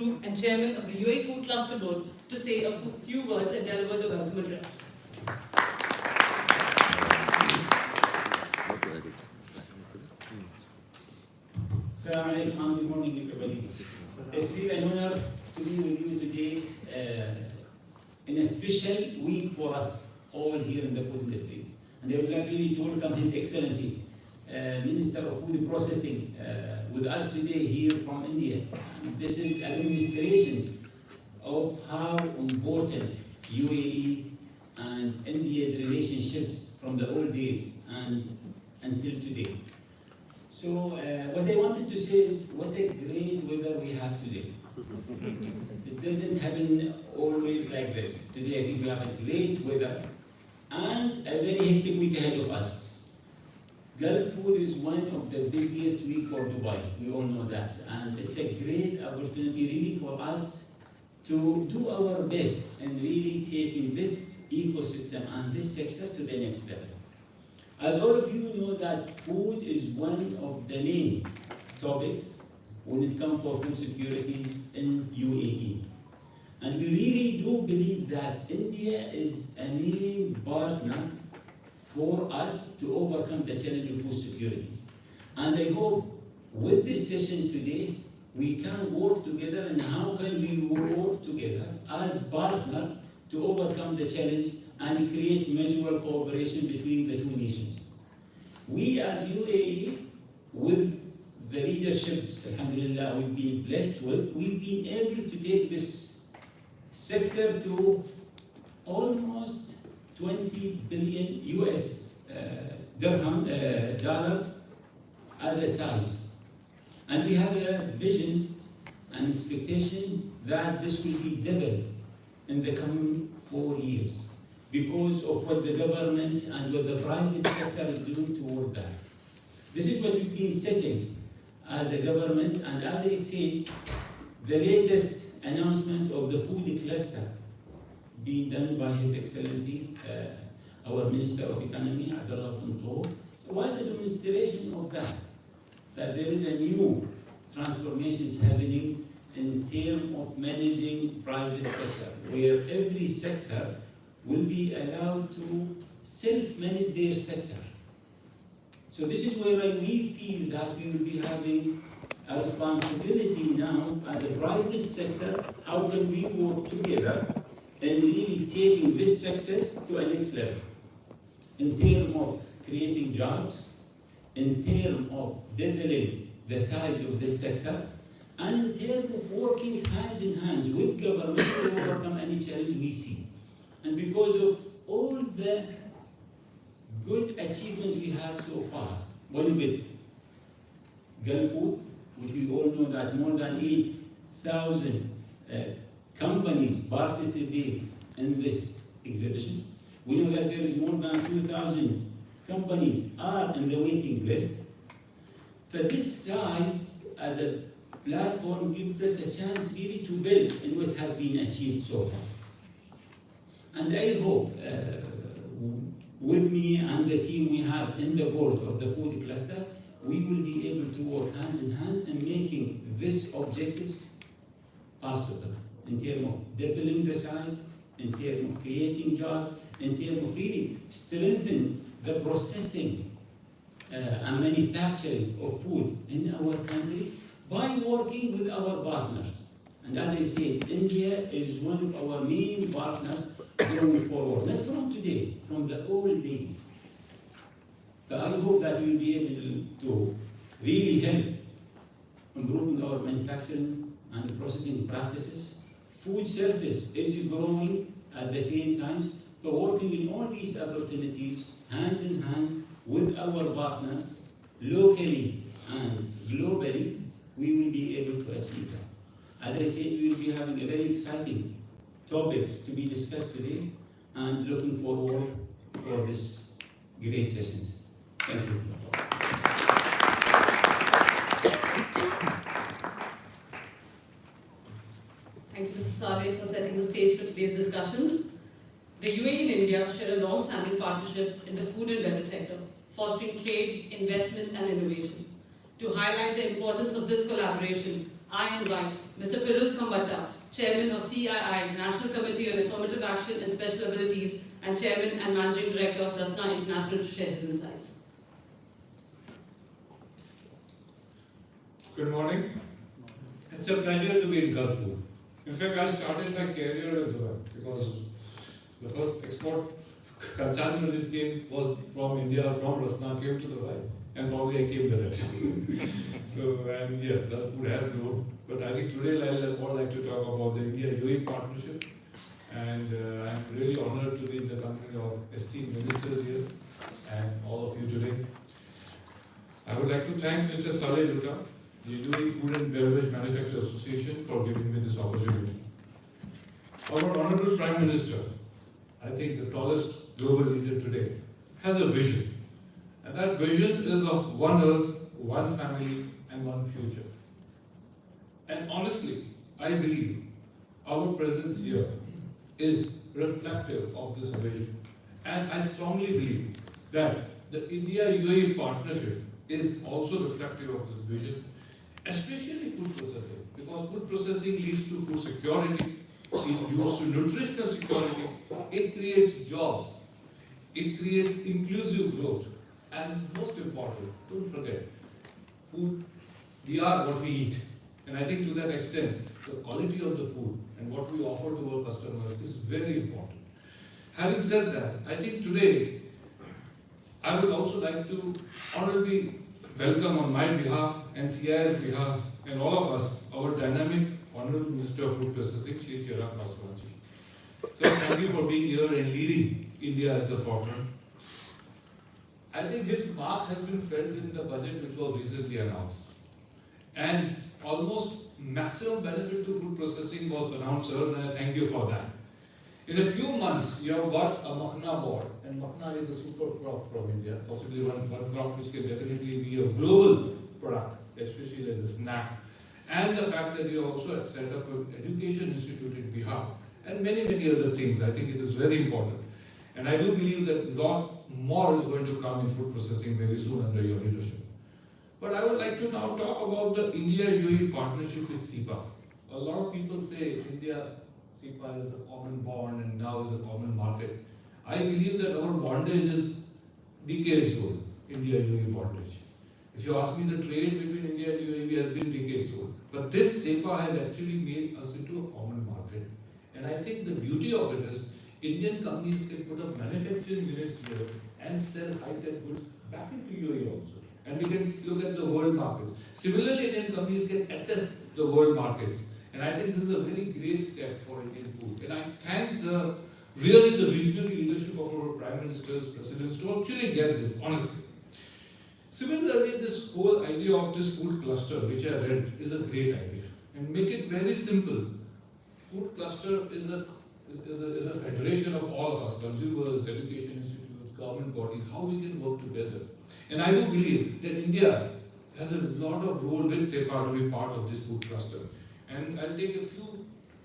Food and Chairman of the UAE Food Cluster Board, to say a few words and deliver the welcome address. Assalamu alaikum, good morning everybody. It's really an honor to be with you today in a special week for us all here in the food industry. And I would like really to welcome His Excellency, Minister of Food Processing, with us today here from India. And this is a demonstration of how important UAE and India's relationships from the old days and until today. So what I wanted to say is what a great weather we have today. It doesn't happen always like this. Today I think we have a great weather and a very hectic week ahead of us. Gulf Food is one of the busiest weeks for Dubai. We all know that. And it's a great opportunity really for us to do our best and really taking this ecosystem and this sector to the next level. As all of you know that food is one of the main topics when it comes for food security in UAE. And we really do believe that India is a main partner for us to overcome the challenge of food security. And I hope with this session today, we can work together and how can we work together as partners to overcome the challenge and create mutual cooperation between the two nations. We as UAE, with the leaderships, alhamdulillah, we've been blessed with, we've been able to take this sector to almost 20 billion US dollars as a size. And we have a vision and expectation that this will be doubled in the coming 4 years, because of what the government and what the private sector is doing toward that. This is what we've been setting as a government, and as I said, the latest announcement of the food cluster being done by His Excellency, our Minister of Economy, Abdullah Punto, was a demonstration of that there is a new transformation happening in terms of managing private sector, where every sector will be allowed to self-manage their sector. So this is where we feel that we will be having a responsibility now as a private sector. How can we work together and really taking this success to a next level in terms of creating jobs, in terms of doubling the size of this sector, and in terms of working hands in hands with government to overcome any challenge we see. And because of all the good achievement we have so far, one of it, Gulf Food, which we all know that more than 8,000 companies participate in this exhibition. We know that there is more than 2,000 companies are in the waiting list. For this size as a platform gives us a chance really to build in what has been achieved so far. And I hope with me and the team we have in the board of the food cluster, we will be able to work hand in hand in making these objectives possible in terms of doubling the size, in terms of creating jobs, in terms of really strengthening the processing and manufacturing of food in our country by working with our partners. And as I said, India is one of our main partners going forward, not from today, from the old days. So I hope that we will be able to really help improving our manufacturing and processing practices. Food service is growing at the same time, but working in all these opportunities hand in hand with our partners, locally and globally, we will be able to achieve that. As I said, we will be having a very exciting topics to be discussed today, and looking forward for this great sessions. Thank you. Thank you, Mr. Saleh, for setting the stage for today's discussions. The UAE and India share a long-standing partnership in the food and beverage sector, fostering trade, investment, and innovation. To highlight the importance of this collaboration, I invite Mr. Piruz Khambhatta, Chairman of CII, National Committee on Affirmative Action and Special Abilities, and Chairman and Managing Director of Rasna International, to share his insights. Good morning. It's a pleasure to be in Gulf Food. In fact, I started my career in Dubai because the first export consignment which came was from India, from Rasna, came to Dubai, and probably I came with it. So, and yes, Gulf Food has grown. But I think today I'd more like to talk about the India-UAE partnership. And I'm really honored to be in the company of esteemed ministers here and all of you today. I would like to thank Mr. Saleh Luta, the UAE Food and Beverage Manufacturers Association, for giving me this opportunity. Our Honorable Prime Minister, I think the tallest global leader today, has a vision. And that vision is of one earth, one family, and one future. And honestly, I believe our presence here is reflective of this vision. And I strongly believe that the India-UAE partnership is also reflective of this vision, especially food processing, because food processing leads to food security, it leads to nutritional security, it creates jobs, it creates inclusive growth, and most important, don't forget, food, we are what we eat. And I think to that extent, the quality of the food and what we offer to our customers is very important. Having said that, I think today, I would also like to honorably welcome on my behalf and CI's behalf and all of us, our dynamic Honorable Minister of Food Processing, Shri Chirag Paswanji. So thank you for being here and leading India at the forefront. I think his mark has been felt in the budget which was recently announced. And almost maximum benefit to food processing was announced, sir, and I thank you for that. In a few months, you have got a Makhna board, and Makhna is a super crop from India, possibly one crop which can definitely be a global product, especially as a snack. And the fact that you also have set up an education institute in Bihar, and many other things. I think it is very important. And I do believe that a lot more is going to come in food processing very soon under your leadership. But I would like to now talk about the India-UAE partnership with SIPA. A lot of people say SIPA is a common bond and now is a common market. I believe that our bondage is decades old, India-UAE bondage. If you ask me, the trade between India and UAE has been decades old. But this SIPA has actually made us into a common market. And I think the beauty of it is, Indian companies can put up manufacturing units here and sell high-tech goods back into UAE also. And we can look at the world markets. Similarly, Indian companies can assess the world markets. And I think this is a very great step for Indian food. And I thank really the visionary leadership of our Prime Ministers, Presidents to actually get this, honestly. Similarly, this whole idea of this food cluster, which I read, is a great idea. And make it very simple. Food cluster is a federation of all of us, consumers, education institutes, government bodies, how we can work together. And I do believe that India has a lot of role with SEPA to be part of this food cluster. And I'll take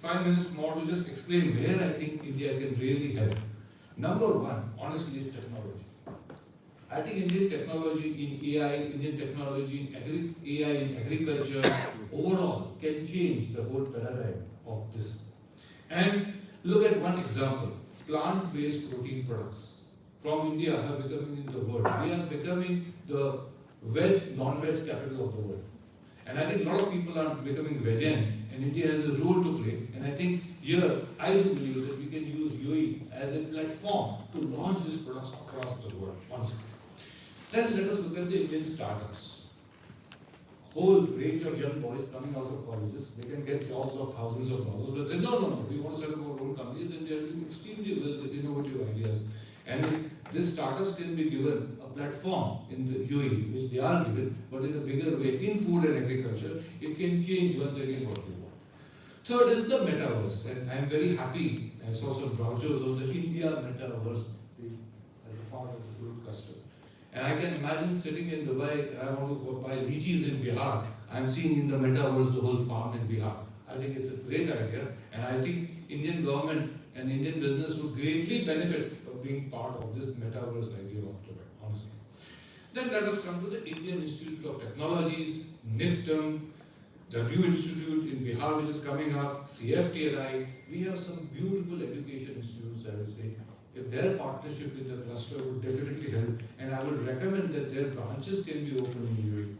5 minutes more to just explain where I think India can really help. Number one, honestly, is technology. I think Indian technology in AI, Indian technology in AI in agriculture, overall can change the whole paradigm of this. And look at one example, plant-based protein products from India are becoming in the world. We are becoming the veg, non-veg capital of the world. And I think a lot of people are becoming vegan, and India has a role to play. And I think here, I do believe that we can use UAE as a platform to launch these products across the world, honestly. Then let us look at the Indian startups. Whole range of young boys coming out of colleges, they can get jobs of thousands of dollars, but say, no, we want to set up our own companies, and they are doing extremely well with innovative ideas. And if these startups can be given a platform in the UAE, which they are given, but in a bigger way, in food and agriculture, it can change once again what we want. Third is the metaverse, and I am very happy, I saw some brochures on the India metaverse as a part of the food cluster. And I can imagine sitting in Dubai, I want to go buy lychees in Bihar, I am seeing in the metaverse the whole farm in Bihar. I think it's a great idea, and I think Indian government and Indian business would greatly benefit of being part of this metaverse idea of Dubai, honestly. Then let us come to the Indian Institute of Technologies, NIFTM. the new institute in Bihar which is coming up, CFTNI, we have some beautiful education institutes, I would say. If their partnership with the cluster would definitely help, and I would recommend that their branches can be opened in UAE.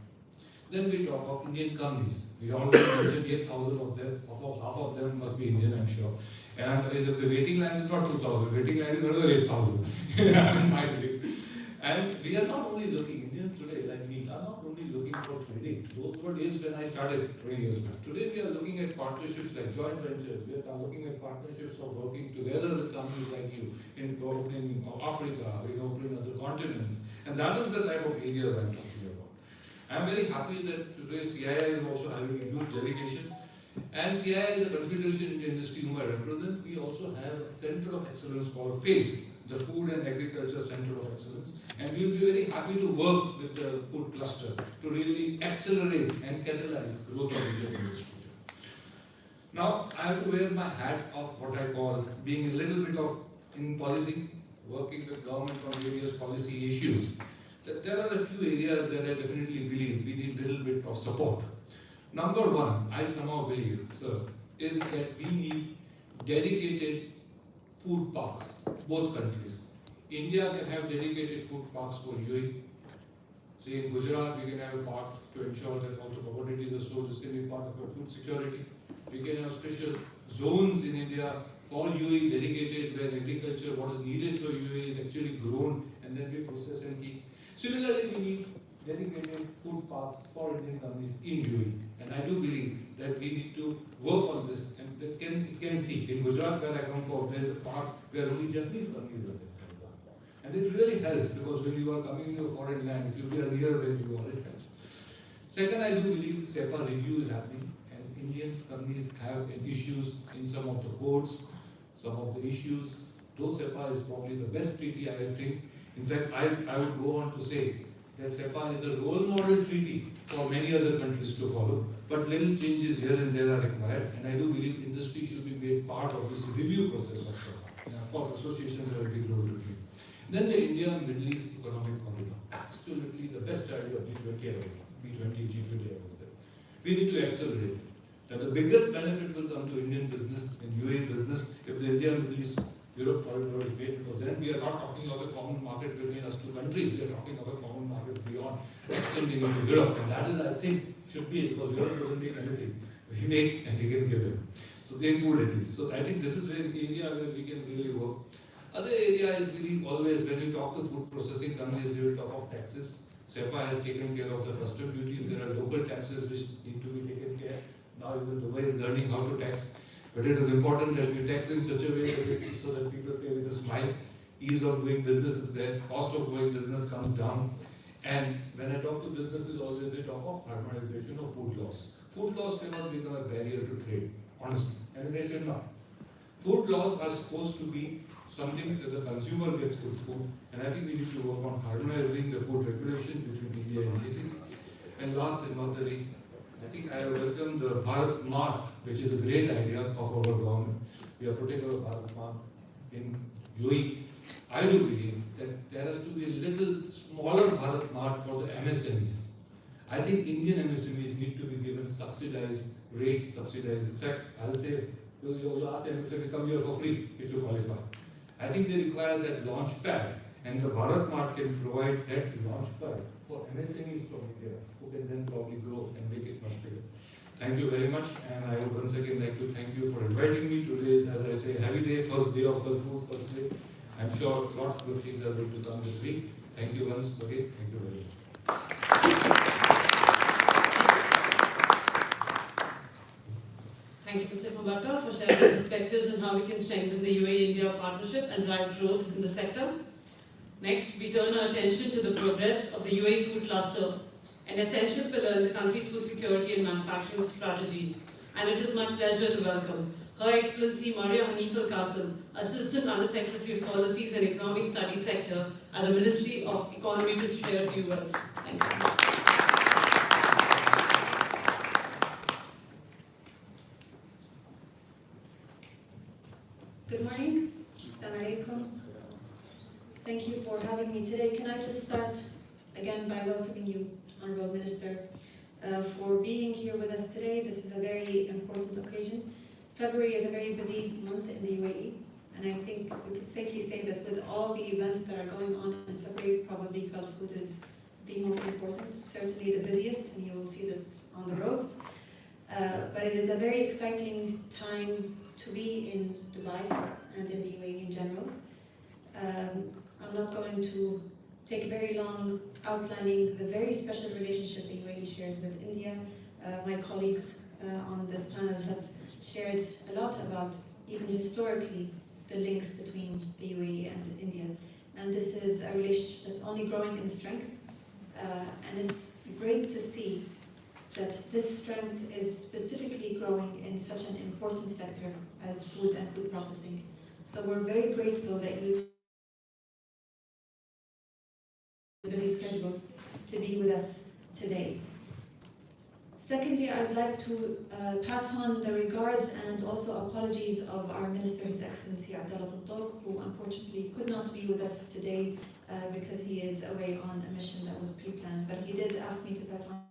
Then we talk of Indian companies. We already mentioned 8,000 of them, half of them must be Indian, I'm sure. And if the waiting line is not 2,000, waiting line is another 8,000. In my belief. And we are not only looking, Indians today, like me, are not only looking for trading. Those were days when I started 20 years back. Today we are looking at partnerships like joint ventures. We are looking at partnerships of working together with companies like you in opening Africa, in opening other continents. And that is the type of area that I'm talking about. I'm very happy that today CII is also having a huge delegation. And CII is a confederation in the industry whom I represent. We also have a center of excellence called FACE, the Food and Agriculture Center of Excellence. And we will be very happy to work with the food cluster to really accelerate and catalyze growth of the Indian industry. Now, I have to wear my hat of what I call being a little bit of in policy, working with government on various policy issues. There are a few areas that I definitely believe we need a little bit of support. Number one, I somehow believe, sir, is that we need dedicated food parks, both countries. India can have dedicated food parks for UAE. Say in Gujarat, we can have a park to ensure that all the commodities are sold. This can be part of our food security. We can have special zones in India for UAE dedicated where agriculture, what is needed for UAE is actually grown and then we process and keep. Similarly, we need dedicated food parks for Indian companies in UAE. And I do believe that we need to work on this and that can see. In Gujarat, where I come from, there is a park where only Japanese companies are there, for example. And it really helps because when you are coming into a foreign land, if you are near where you are, it helps. Second, I do believe SEPA review is happening and Indian companies have issues in some of the codes, some of the issues. Though SEPA is probably the best treaty, I think. In fact, I would go on to say that SEPA is a role model treaty for many other countries to follow, but little changes here and there are required, and I do believe industry should be made part of this review process of SEPA. And of course, associations have a big role to play. Then the India-Middle East Economic Corridor. Absolutely the best idea of G20 ever. B20, G20 ever there. We need to accelerate it. That the biggest benefit will come to Indian business and UAE business if the India-Middle East Europe corridor is made, because then we are not talking of a common market between us two countries, we are talking of a common market beyond extending into Europe, and that is, I think, should be, because Europe doesn't make anything. We make and we can give them. So in food at least. So I think this is an area where we can really work. Other area is really always, when we talk to food processing companies, we will talk of taxes. SEPA has taken care of the custom duties. There are local taxes which need to be taken care. Now even Dubai is learning how to tax. But it is important that we tax in such a way so that people pay with a smile. Ease of doing business is there. Cost of doing business comes down. And when I talk to businesses, always they talk of harmonization of food laws. Food laws cannot become a barrier to trade, honestly. And they should not. Food laws are supposed to be something that the consumer gets good food. And I think we need to work on harmonizing the food regulation between India and GCC. And last but not the least, I think I welcome the Bharat Mart, which is a great idea of our government. We are putting our Bharat Mart in UAE. I do believe that there has to be a little smaller Bharat Mart for the MSMEs. I think Indian MSMEs need to be given subsidized rates, subsidized. In fact, I'll say, you'll ask MSME to come here for free if you qualify. I think they require that launch pad, and the Bharat Mart can provide that launch pad for MSMEs from India, who can then probably grow and make it much bigger. Thank you very much, and I would once again like to thank you for inviting me. Today is, as I say, heavy day, first day of the food, first day. I'm sure lots of good things are going to come this week. Thank you once again. Thank you very much. Thank you, Mr. Mambata, for sharing your perspectives on how we can strengthen the UAE-India partnership and drive growth in the sector. Next, we turn our attention to the progress of the UAE food cluster, an essential pillar in the country's food security and manufacturing strategy. And it is my pleasure to welcome Her Excellency Maria Hanif Al-Qasim, Assistant Under-Secretary of Policies and Economic Studies Sector at the Ministry of Economy, to share a few words. Thank you. Good morning. Assalamu alaikum. Thank you for having me today. Can I just start again by welcoming you, Honorable Minister, for being here with us today. This is a very important occasion. February is a very busy month in the UAE, and I think we could safely say that with all the events that are going on in February, probably Gulf Food is the most important, certainly the busiest, and you will see this on the roads. But it is a very exciting time to be in Dubai and in the UAE in general. I'm not going to take very long outlining the very special relationship the UAE shares with India. My colleagues on this panel have shared a lot about, even historically, the links between the UAE and India. And this is a relationship that's only growing in strength. And it's great to see that this strength is specifically growing in such an important sector as food and food processing. So we're very grateful that you busy schedule to be with us today. Secondly, I'd like to pass on the regards and also apologies of our Minister, His Excellency Abdullah Buntok, who unfortunately could not be with us today because he is away on a mission that was pre-planned. But he did ask me to pass on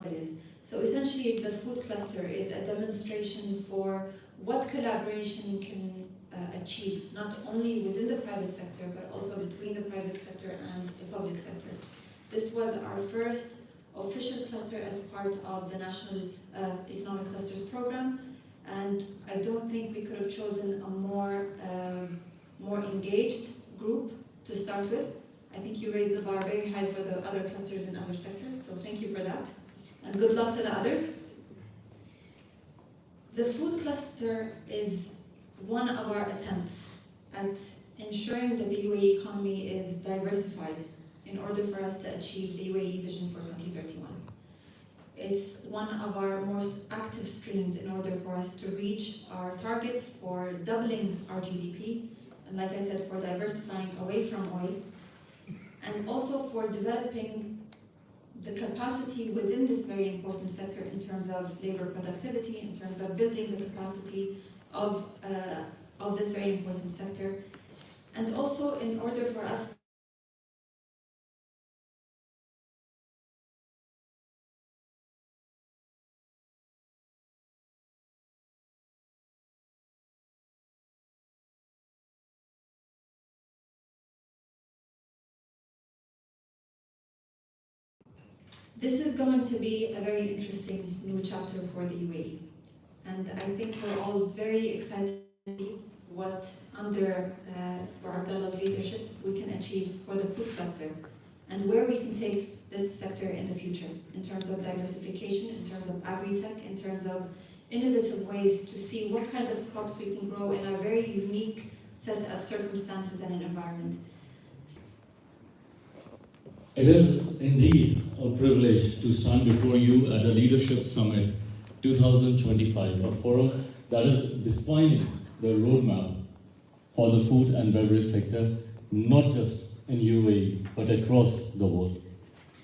what it is. So essentially, the food cluster is a demonstration for what collaboration can achieve, not only within the private sector, but also between the private sector and the public sector. This was our first official cluster as part of the National Economic Clusters Program, and I don't think we could have chosen a more engaged group to start with. I think you raised the bar very high for the other clusters in other sectors, so thank you for that. And good luck to the others. The food cluster is one of our attempts at ensuring that the UAE economy is diversified in order for us to achieve the UAE vision for 2031. It's one of our most active streams in order for us to reach our targets for doubling our GDP, and like I said, for diversifying away from oil, and also for developing the capacity within this very important sector in terms of labor productivity, in terms of building the capacity of this very important sector, and also in order for us This is going to be a very interesting new chapter for the UAE. And I think we're all very excited to see what, under Abdullah's leadership, we can achieve for the food cluster and where we can take this sector in the future in terms of diversification, in terms of agri-tech, in terms of innovative ways to see what kind of crops we can grow in a very unique set of circumstances and an environment. It is indeed a privilege to stand before you at the Leadership Summit 2025, a forum that is defining the roadmap for the food and beverage sector, not just in UAE, but across the world.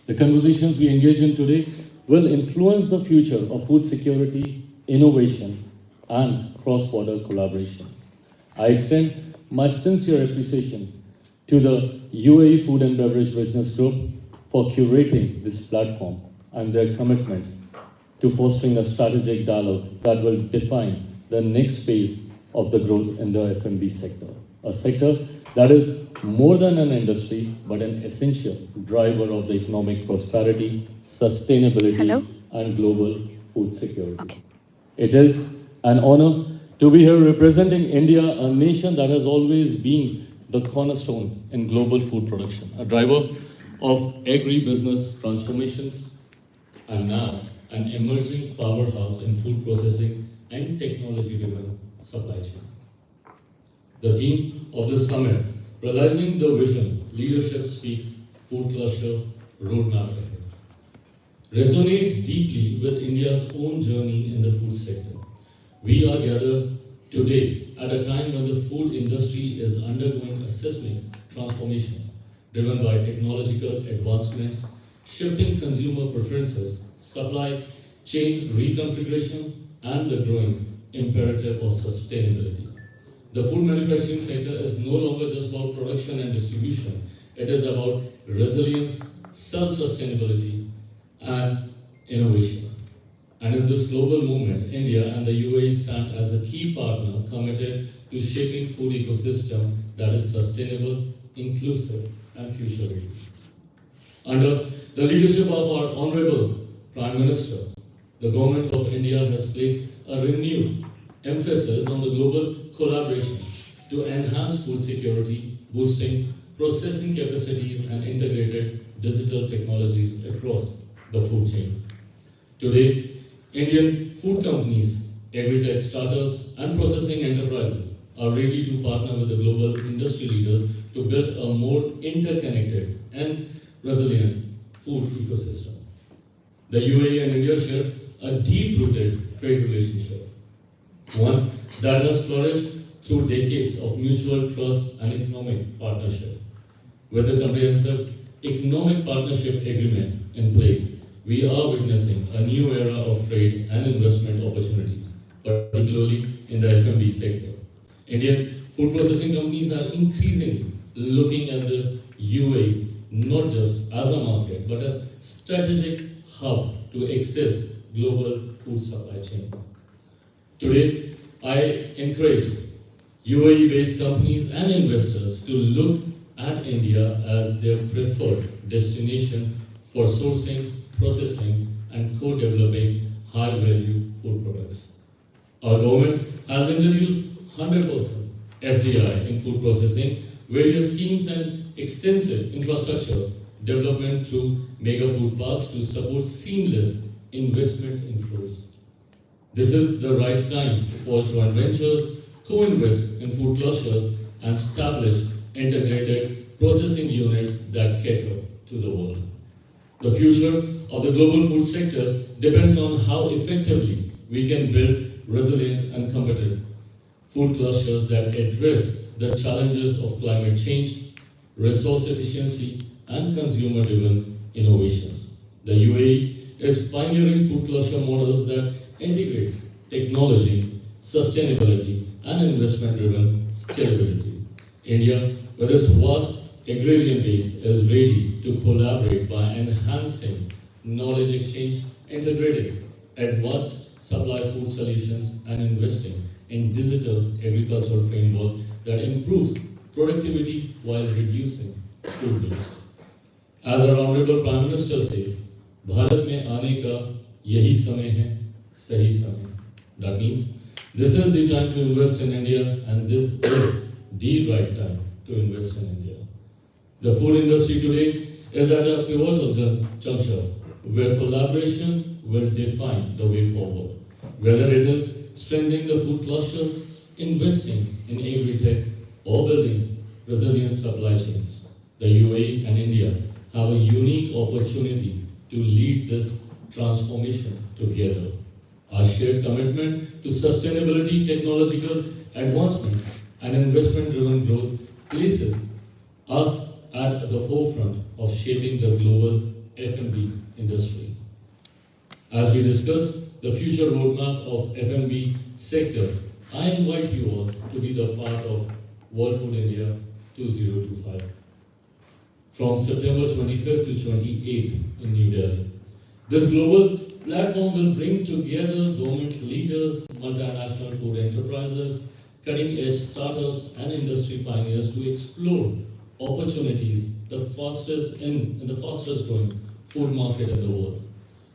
The conversations we engage in today will influence the future of food security, innovation, and cross-border collaboration. I extend my sincere appreciation to the UAE Food and Beverage Business Group for curating this platform and their commitment to fostering a strategic dialogue that will define the next phase of the growth in the F&B sector, a sector that is more than an industry, but an essential driver of the economic prosperity, sustainability, and global food food security. It is an honor to be here representing India, a nation that has always been the cornerstone in global food production, a driver of agribusiness transformations, and now an emerging powerhouse in food processing and technology-driven supply chain. The theme of this summit, realizing the vision, leadership speaks, food cluster, roadmap ahead, resonates deeply with India's own journey in the food sector. We are gathered today at a time when the food industry is undergoing a seismic transformation, driven by technological advancements, shifting consumer preferences, supply chain reconfiguration, and the growing imperative of sustainability. The food manufacturing sector is no longer just about production and distribution. It is about resilience, self-sustainability, and innovation. And in this global movement, India and the UAE stand as the key partner committed to shaping food ecosystem that is sustainable, inclusive, and future-ready. Under the leadership of our Honorable Prime Minister, the Government of India has placed a renewed emphasis on the global collaboration to enhance food security, boosting processing capacities and integrated digital technologies across the food chain. Today, Indian food companies, agri-tech startups, and processing enterprises are ready to partner with the global industry leaders to build a more interconnected and resilient food ecosystem. The UAE and India share a deep-rooted trade relationship, one that has flourished through decades of mutual trust and economic partnership. With the comprehensive economic partnership agreement in place, we are witnessing a new era of trade and investment opportunities, particularly in the F&B sector. Indian food processing companies are increasingly looking at the UAE not just as a market, but a strategic hub to access global food supply chain. Today, I encourage UAE-based companies and investors to look at India as their preferred destination for sourcing, processing, and co-developing high-value food products. Our government has introduced 100% FDI in food processing, various schemes and extensive infrastructure development through mega food parks to support seamless investment inflows. This is the right time for joint ventures, co-invest in food clusters, and establish integrated processing units that cater to the world. The future of the global food sector depends on how effectively we can build resilient and competitive food clusters that address the challenges of climate change, resource efficiency, and consumer-driven innovations. The UAE is pioneering food cluster models that integrates technology, sustainability, and investment-driven scalability. India, with its vast agrarian base, is ready to collaborate by enhancing knowledge exchange, integrating advanced supply food solutions, and investing in digital agricultural framework that improves productivity while reducing food waste. As our Honorable Prime Minister says, Bharat mein aane ka yahi samay hai, sahi samay. That means this is the time to invest in India, and this is the right time to invest in India. The food industry today is at a pivotal juncture where collaboration will define the way forward. Whether it is strengthening the food clusters, investing in agri-tech, or building resilient supply chains, the UAE and India have a unique opportunity to lead this transformation together. Our shared commitment to sustainability, technological advancement, and investment-driven growth places us at the forefront of shaping the global F&B industry. As we discuss the future roadmap of F&B sector, I invite you all to be the part of World Food India 2025. From September 25th to 28th in New Delhi. This global platform will bring together government leaders, multinational food enterprises, cutting-edge startups, and industry pioneers to explore opportunities in the fastest growing food market in the world.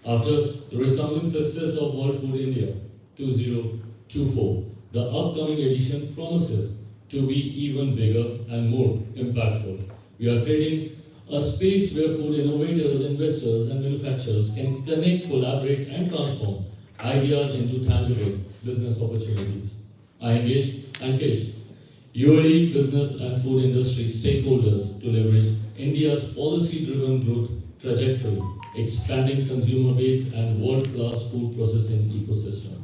After the resounding success of World Food India 2024, the upcoming edition promises to be even bigger and more impactful. We are creating a space where food innovators, investors, and manufacturers can connect, collaborate, and transform ideas into tangible business opportunities. I engage UAE business and food industry stakeholders to leverage India's policy-driven growth trajectory, expanding consumer base, and world-class food processing ecosystem.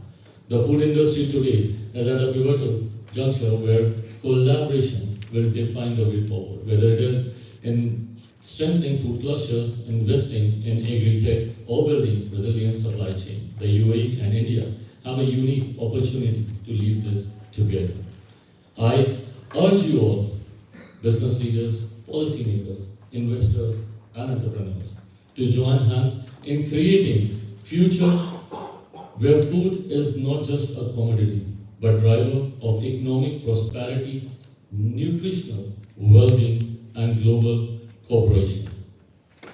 The food industry today is at a pivotal juncture where collaboration will define the way forward, whether it is in strengthening food clusters, investing in agri-tech, or building resilient supply chain. The UAE and India have a unique opportunity to lead this together. I urge you all, business leaders, policymakers, investors, and entrepreneurs, to join hands in creating future where food is not just a commodity, but driver of economic prosperity, nutritional well-being, and global cooperation.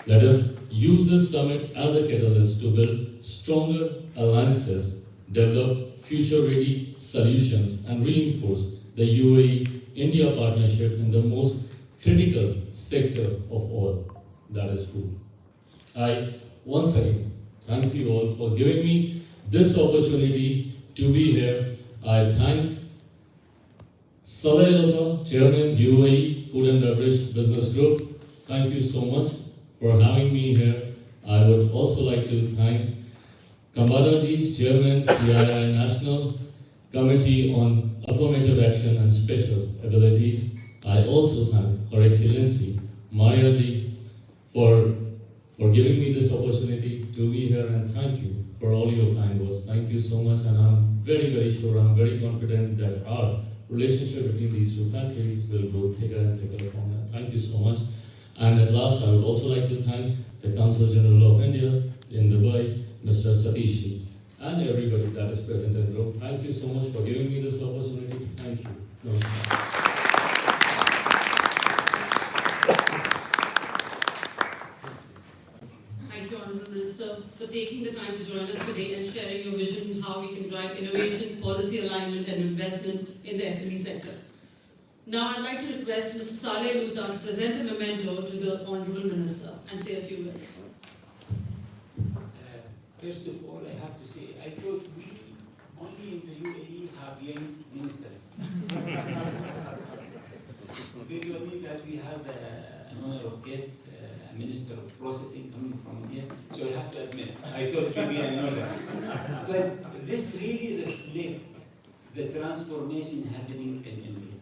Let us use this summit as a catalyst to build stronger alliances, develop future-ready solutions, and reinforce the UAE-India partnership in the most critical sector of all, that is food. I once again thank you all for giving me this opportunity to be here. I thank Saleh Lota, Chairman, UAE Food and Beverage Business Group. Thank you so much for having me here. I would also like to thank Kambadaji, Chairman, CII National Committee on Affirmative Action and Special Abilities. I also thank Her Excellency Mariaji for giving me this opportunity to be here, and thank you for all your kind words. Thank you so much, and I'm very, very sure, I'm very confident that our relationship between these two countries will grow thicker and thicker from here. Thank you so much. And at last, I would also like to thank the Consul General of India in Dubai, Mr. Satishi, and everybody that is present in the room. Thank you so much for giving me this opportunity. Thank you. Namaskar. Thank you, Honourable Minister, for taking the time to join us today and sharing your vision on how we can drive innovation, policy alignment, and investment in the F&B sector. Now, I'd like to request Mr. Saleh Luta to present a memento to the Honourable Minister and say a few words. First of all, I have to say, I thought we only in the UAE have young ministers. They told me that we have an honor of guest, a minister of processing coming from India. So I have to admit, I thought it would be an honor. But this really reflects the transformation happening in India.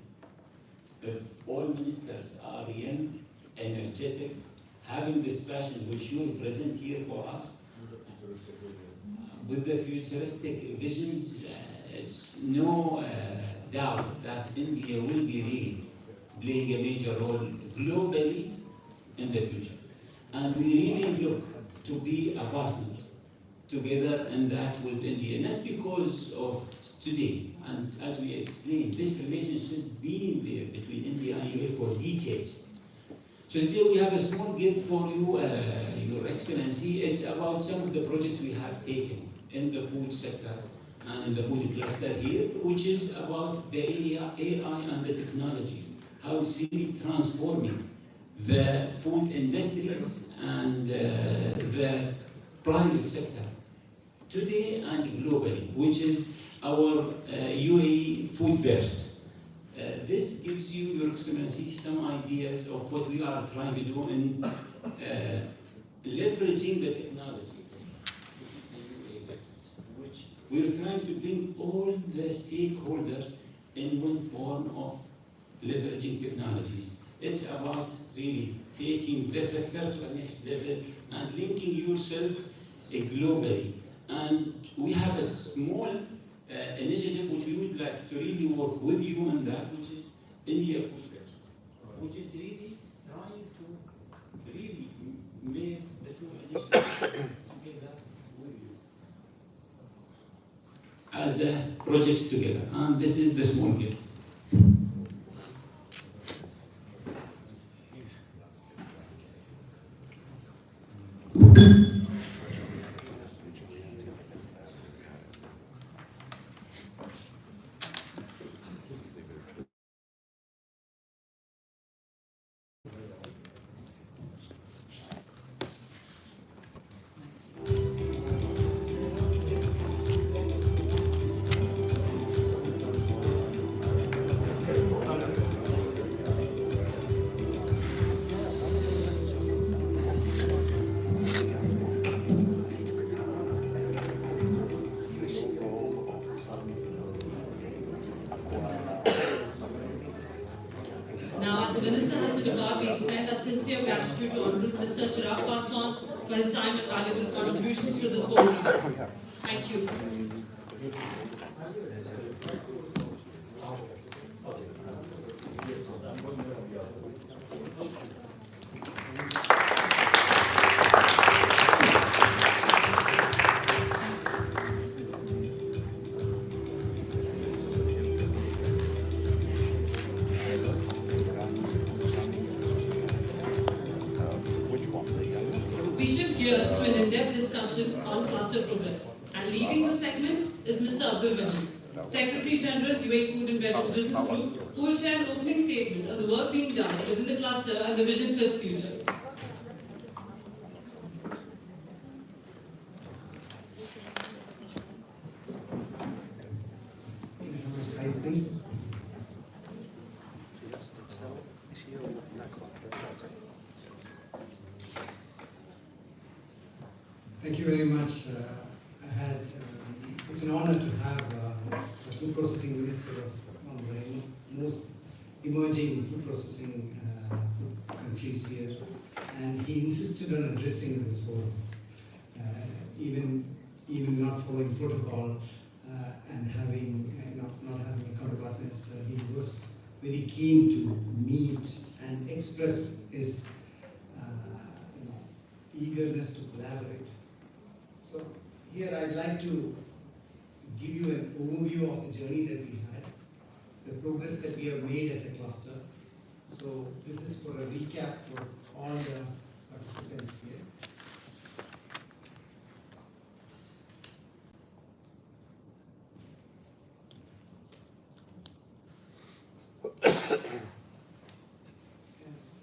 If all ministers are young, energetic, having this passion which you present here for us, with the futuristic visions, it's no doubt that India will be really playing a major role globally in the future. And we really look to be a partner together in that with India. And that's because of today, and as we explained, this relationship being there between India and UAE for decades. So today we have a small gift for you, Your Excellency. It's about some of the projects we have taken in the food sector and in the food cluster here, which is about the AI and the technologies, how it's really transforming the food industries and the private sector today and globally, which is our UAE food verse. This gives you, Your Excellency, some ideas of what we are trying to do in leveraging the technology, which we're trying to bring all the stakeholders in one form of leveraging technologies. It's about really taking the sector to the next level and linking yourself globally. And we have a small initiative which we would like to really work with you on that, which is India Food Fairs, which is really trying to really make the two initiatives together with you as projects together. And this is the small gift. Minister has to depart, we extend our sincere gratitude to Honorable Minister Chirag Paswan for his time and valuable contributions to this forum. Thank you. We shift gears to an in-depth discussion on cluster progress. And leading the segment is Mr. Abdul Wahid, Secretary General, UAE Food and Beverage Business Group, who will share an opening statement on the work being done within the cluster and the vision for its future. Slides, please. Thank you very much. It's an honor to have the food processing minister of one of the most emerging food processing countries here, and he insisted on addressing this forum, even not following protocol and having not having a counterpart minister. He was very keen to meet and express his eagerness to collaborate. So here I'd like to give you an overview of the journey that we had, the progress that we have made as a cluster. So this is for a recap for all the participants here. Yes.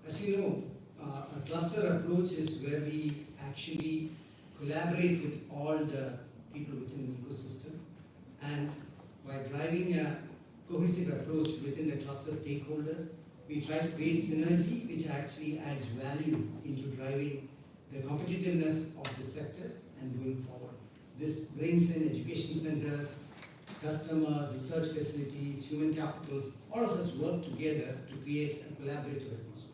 As you know, a cluster approach is where we actually collaborate with all the people within the ecosystem, and by driving a cohesive approach within the cluster stakeholders, we try to create synergy which actually adds value into driving the competitiveness of the sector and going forward. This brings in education centers, customers, research facilities, human capitals. All of us work together to create a collaborative atmosphere.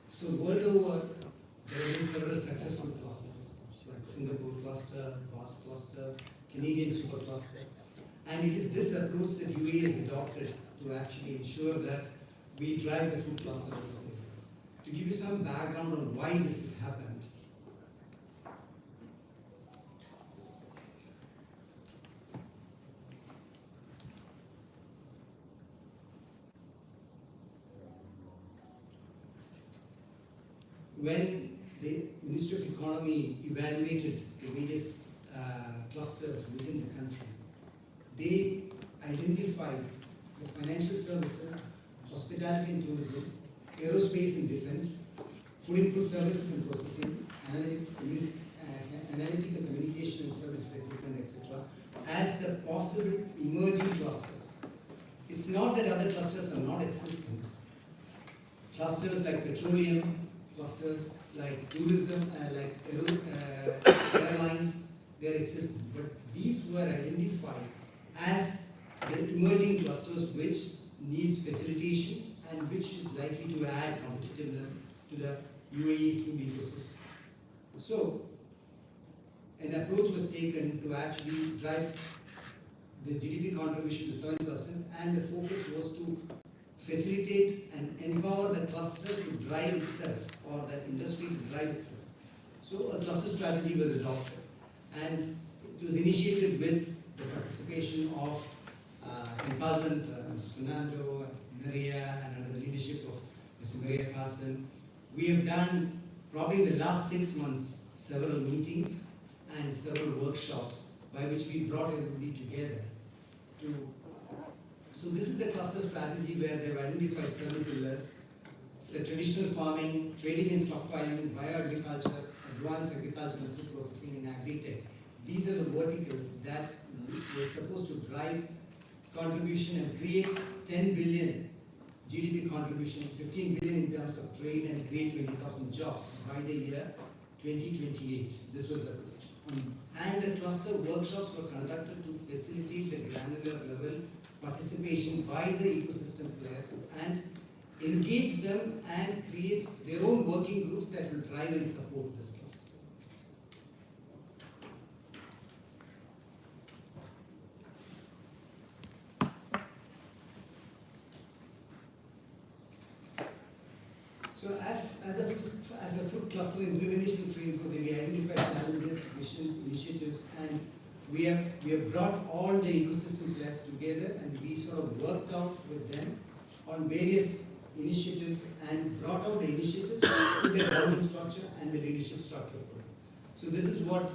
So world over, there have been several successful clusters, like Singapore cluster, Basque cluster, Canadian super cluster. And it is this approach that UAE has adopted to actually ensure that we drive the food cluster development. To give you some background on why this has happened, when the Ministry of Economy evaluated the various clusters within the country, they identified the financial services, hospitality and tourism, aerospace and defense, food input services and processing, analytical communication and services equipment, etc., as the possible emerging clusters. It's not that other clusters are not existent. Clusters like petroleum, clusters like tourism, like airlines, they're existent. But these were identified as the emerging clusters which needs facilitation and which is likely to add competitiveness to the UAE food ecosystem. So, an approach was taken to actually drive the GDP contribution to 7%, and the focus was to facilitate and empower the cluster to drive itself, or the industry to drive itself. So a cluster strategy was adopted, and it was initiated with the participation of consultant Mr. Fernando, Maria, and under the leadership of Mr. Maria Carson. We have done, probably in the last 6 months, several meetings and several workshops by which we brought everybody together to. So this is the cluster strategy where they've identified several pillars: traditional farming, trading and stockpiling, bioagriculture, advanced agriculture and food processing, and agri-tech. These are the verticals that were supposed to drive contribution and create 10 billion GDP contribution, 15 billion in terms of trade, and create 20,000 jobs by the year 2028. This was the projection. And the cluster workshops were conducted to facilitate the granular level participation by the ecosystem players and engage them and create their own working groups that will drive and support this cluster. So as a food cluster implementation framework, we identified challenges, visions, initiatives, and we have brought all the ecosystem players together, and we sort of worked out with them on various initiatives and brought out the initiatives to the governance structure and the leadership structure for it. So this is what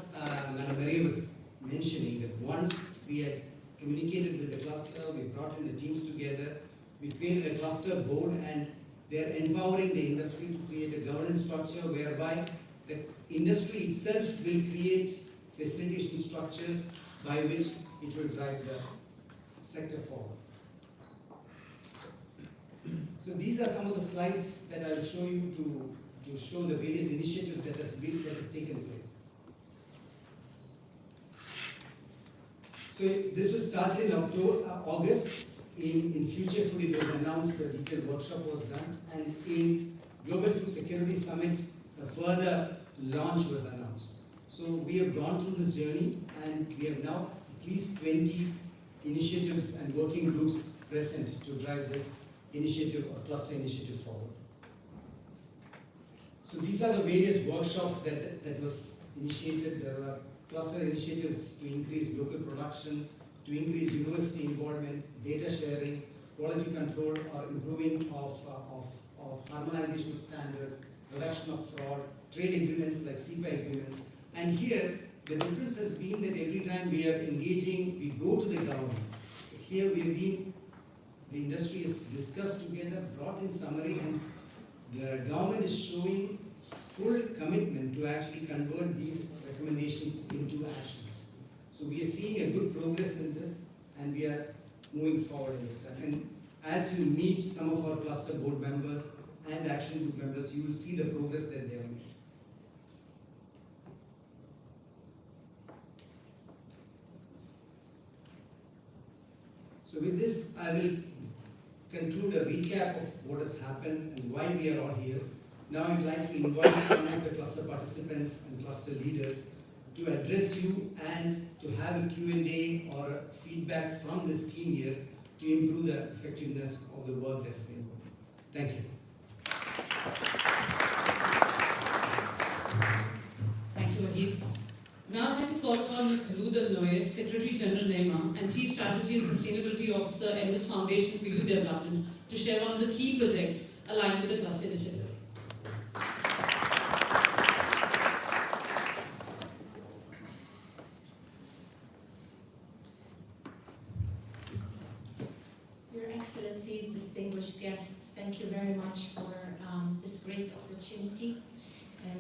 Madam Maria was mentioning, that once we had communicated with the cluster, we brought in the teams together, we created a cluster board, and they're empowering the industry to create a governance structure whereby the industry itself will create facilitation structures by which it will drive the sector forward. So these are some of the slides that I will show you to show the various initiatives that has taken place. So this was started in August. In Future Food, it was announced, a detailed workshop was done, and in Global Food Security Summit, a further launch was announced. So we have gone through this journey, and we have now at least 20 initiatives and working groups present to drive this initiative or cluster initiative forward. So these are the various workshops that was initiated. There were cluster initiatives to increase local production, to increase university involvement, data sharing, quality control, or improving of harmonization of standards, reduction of fraud, trade agreements like CEPA agreements. And here, the difference has been that every time we are engaging, we go to the government. But here we have been, the industry is discussed together, brought in summary, and the government is showing full commitment to actually convert these recommendations into actions. So we are seeing a good progress in this, and we are moving forward in this. And as you meet some of our cluster board members and action group members, you will see the progress that they have made. So with this, I will conclude a recap of what has happened and why we are all here. Now I'd like to invite some of the cluster participants and cluster leaders to address you and to have a Q&A or feedback from this team here to improve the effectiveness of the work that's been going on. Thank you. Thank you, Wahid. Now I'd like to call upon Ms. Khalud Al-Noyes, Secretary General NEMA and Chief Strategy and Sustainability Officer, Emirates Foundation for Youth Development, to share one of the key projects aligned with the cluster initiative. Your Excellencies, distinguished guests, thank you very much for this great opportunity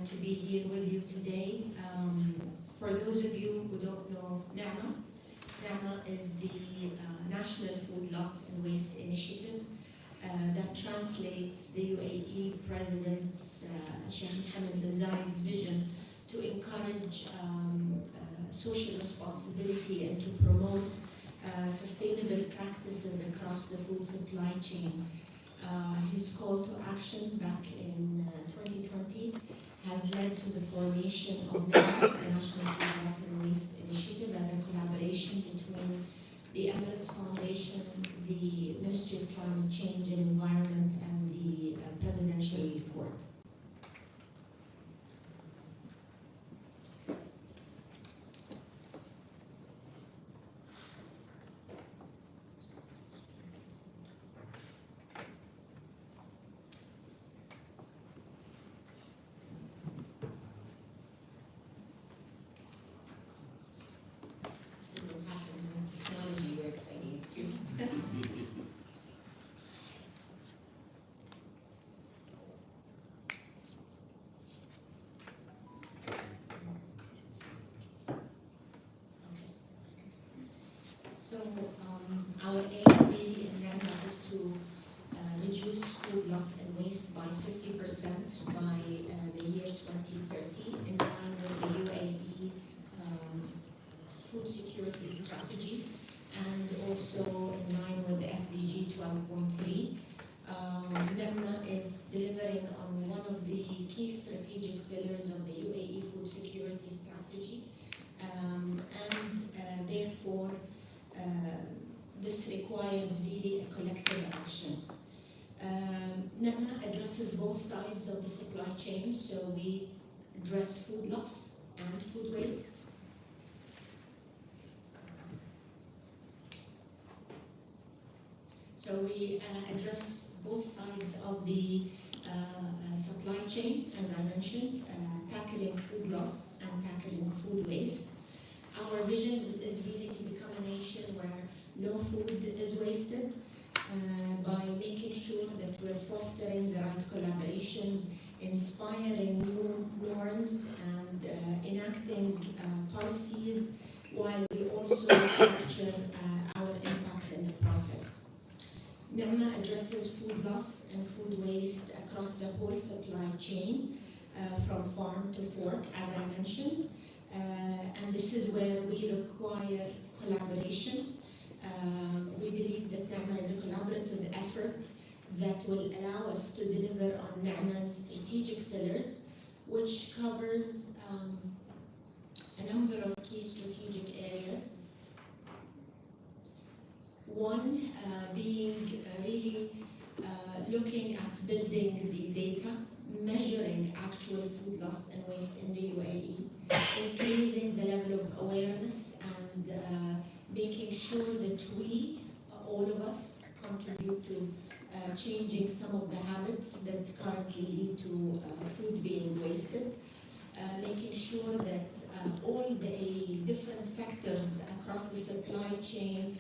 to be here with you today. For those of you who don't know NEMA, NEMA is the National Food Loss and Waste Initiative that translates the UAE President's Sheikh Mohammed bin Zayed's vision to encourage social responsibility and to promote sustainable practices across the food supply chain. His call to action back in 2020 has led to the formation of NEMA, the National Food Loss and Waste Initiative, as a collaboration between the Emirates Foundation, the Ministry of Climate Change and Environment, and the Presidential Relief Court. So our aim really in NAMA is to reduce food loss and waste by 50% by the year 2030 in line with the UAE food security strategy and also in line with the SDG 12.3. NAMA is delivering on one of the key strategic pillars of the UAE food security strategy, and therefore this requires really a collective action. NAMA addresses both sides of the supply chain, so we address food loss and food waste. So we address both sides of the supply chain, as I mentioned, tackling food loss and tackling food waste. Our vision is really to become a nation where no food is wasted by making sure that we're fostering the right collaborations, inspiring new norms, and enacting policies while we also capture our impact in the process. NAMA addresses food loss and food waste across the whole supply chain, from farm to fork, as I mentioned, and this is where we require collaboration. We believe that NAMA is a collaborative effort that will allow us to deliver on NAMA's strategic pillars, which covers a number of key strategic areas. One being really looking at building the data, measuring actual food loss and waste in the UAE, increasing the level of awareness and making sure that we, all of us, contribute to changing some of the habits that currently lead to food being wasted. Making sure that all the different sectors across the supply chain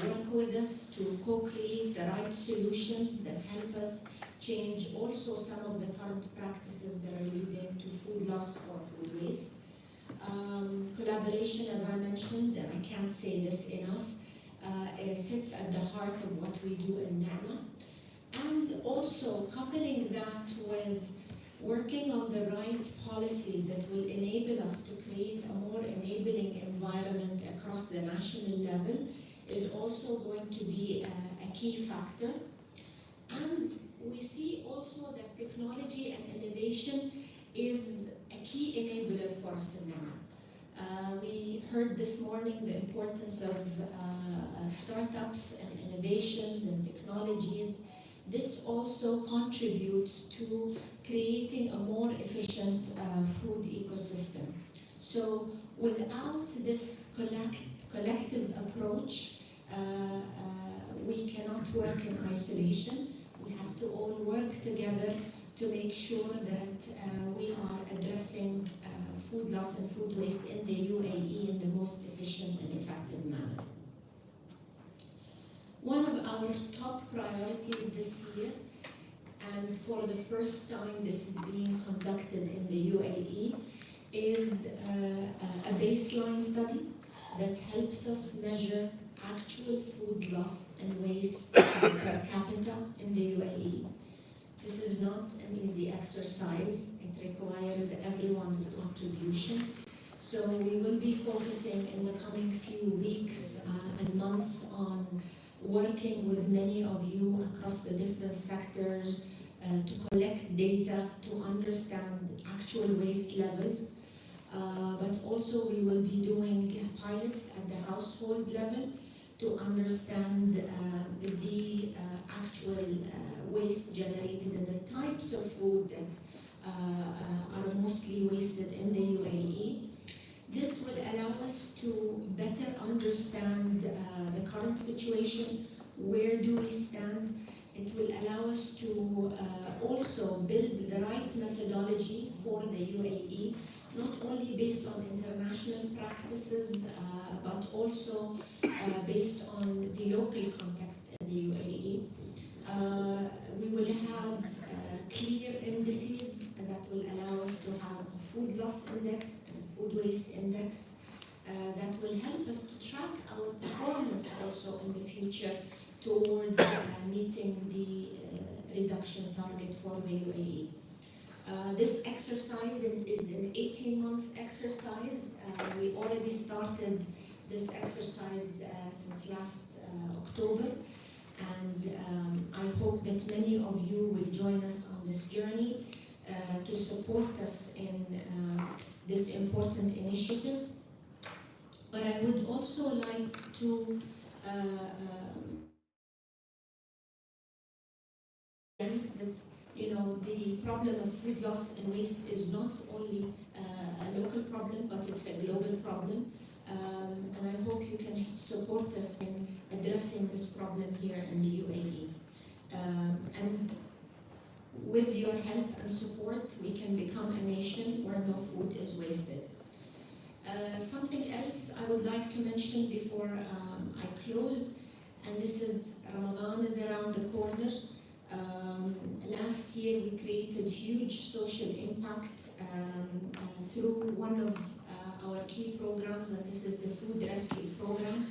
work with us to co-create the right solutions that help us change also some of the current practices that are leading to food loss or food waste. Collaboration, as I mentioned, and I can't say this enough, sits at the heart of what we do in NAMA. And also coupling that with working on the right policies that will enable us to create a more enabling environment across the national level is also going to be a key factor. And we see also that technology and innovation is a key enabler for us in NAMA. We heard this morning the importance of startups and innovations and technologies. This also contributes to creating a more efficient food ecosystem. So without this collective approach, we cannot work in isolation. We have to all work together to make sure that we are addressing food loss and food waste in the UAE in the most efficient and effective manner. One of our top priorities this year, and for the first time this is being conducted in the UAE, is a baseline study that helps us measure actual food loss and waste per capita in the UAE. This is not an easy exercise. It requires everyone's contribution. So we will be focusing in the coming few weeks and months on working with many of you across the different sectors to collect data, to understand actual waste levels, but also we will be doing pilots at the household level to understand the actual waste generated and the types of food that are mostly wasted in the UAE. This will allow us to better understand the current situation, where do we stand. It will allow us to also build the right methodology for the UAE, not only based on international practices, but also based on the local context in the UAE. We will have clear indices that will allow us to have a food loss index and a food waste index that will help us to track our performance us also in the future towards meeting the reduction target for the UAE. This exercise is an 18-month exercise. We already started this exercise since last October, and I hope that many of you will join us on this journey to support us in this important initiative. But I would also like to that the problem of food loss and waste is not only a local problem, but it's a global problem. And I hope you can support us in addressing this problem here in the UAE. And with your help and support, we can become a nation where no food is wasted. Something else I would like to mention before I close, and this is Ramadan is around the corner. Last year we created huge social impact through one of our key programs, and this is the Food Rescue Program,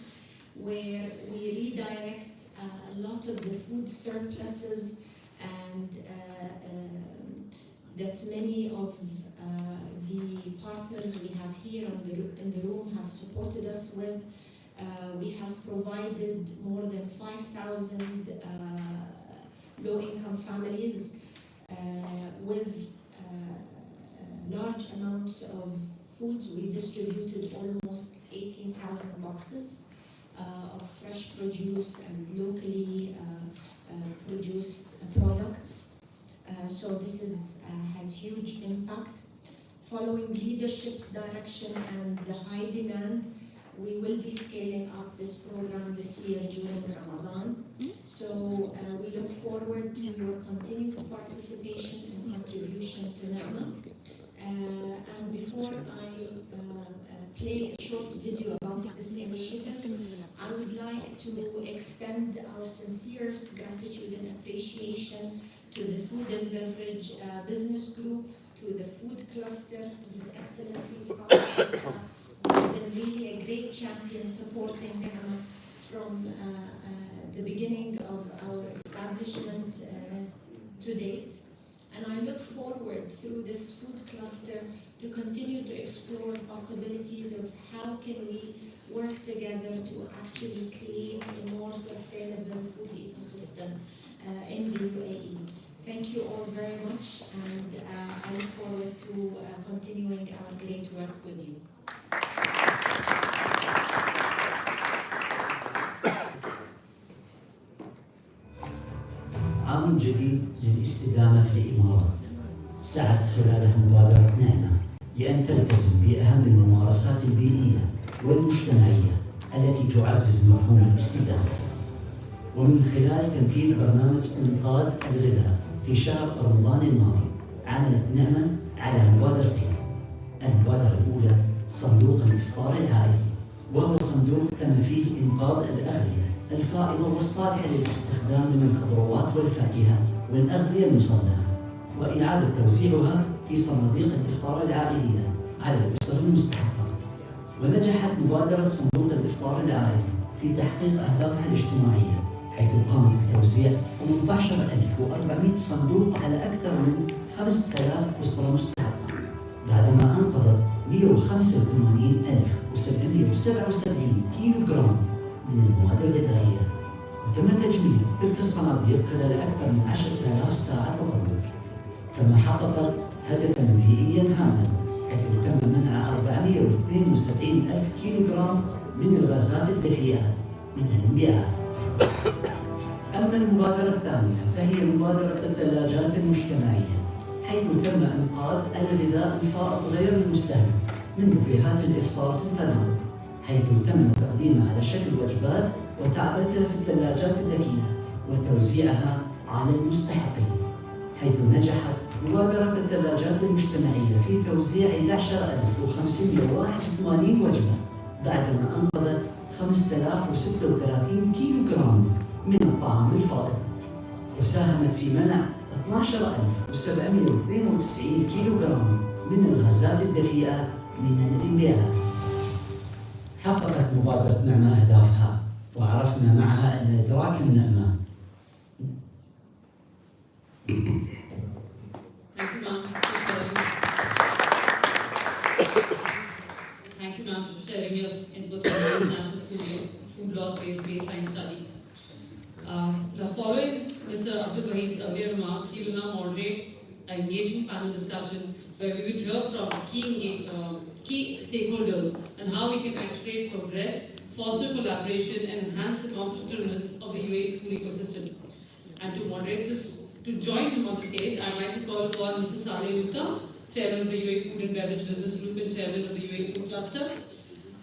where we redirect a lot of the food surpluses and that many of the partners we have here in the room have supported us with. We have provided more than 5,000 low-income families with large amounts of foods. We distributed almost 18,000 boxes of fresh produce and locally produced products. So this has huge impact. Following leadership's direction and the high demand, we will be scaling up this program this year during Ramadan. So we look forward to your continued participation and contribution to Na'ma. And before I play a short video about this initiative, I would like to extend our sincerest gratitude and appreciation to the Food and Beverage Business Group, to the Food Cluster, to His Excellency Saleh, who has been really a great champion supporting Na'ma from the beginning of our establishment to date. And I look forward through this food cluster to continue to explore possibilities of how can we work together to actually create a more sustainable food ecosystem in the UAE. Thank you all very much, and I look forward to continuing our great work with you. عام جديد للاستدامة في الإمارات سعت خلاله مبادرة نعمة لأن تلتزم بأهم الممارسات البيئية والمجتمعية التي تعزز مفهوم الاستدامة، ومن خلال تنفيذ برنامج إنقاذ الغذاء في شهر رمضان الماضي عملت نعمة على مبادرتين. المبادرة الأولى صندوق الإفطار العائلي، وهو صندوق تم فيه إنقاذ الأغذية الفائضة والصالحة للاستخدام من الخضروات والفاكهة والأغذية المصنعة، وإعادة توزيعها في صناديق الإفطار العائلية على الأسر المستحقة. ونجحت مبادرة صندوق الإفطار العائلي في تحقيق أهدافها الاجتماعية، حيث قامت بتوزيع 18,400 صندوق على أكثر من 5,000 أسرة مستحقة، بعدما أنقذت 185,777 كيلو جرام من المواد الغذائية. وتم تجميد تلك الصناديق خلال أكثر من 10,000 ساعة تطور، كما حققت هدفا بيئيا هاما، حيث تم منع 472,000 كيلو جرام من الغازات الدفيئة من الانبعاث. أما المبادرة الثانية فهي مبادرة الثلاجات المجتمعية، حيث تم إنقاذ الغذاء الفائض غير المستهلك من بوفيهات الإفطار في الفنادق، حيث تم تقديمها على شكل وجبات وتعبئتها في الثلاجات الذكية وتوزيعها على المستحقين، حيث نجحت مبادرة الثلاجات المجتمعية في توزيع 11,581 وجبة، بعدما أنقذت 5,036 كيلو جرام من الطعام الفائض، وساهمت في منع 12,792 كيلو جرام من الغازات الدفيئة من الانبعاث. حققت مبادرة نعمة أهدافها baseline study. Now following Mr. Abdul Wahid's earlier remarks, he will now moderate an engagement panel discussion where we will hear from key stakeholders and how we can accelerate progress, foster collaboration and enhance the competitiveness of the UAE's food ecosystem. And to moderate this, to join him on the stage, I'd like to call upon Mr. Saleh Gupta, Chairman of the UAE Food and Beverage Business Group and Chairman of the UAE Food Cluster,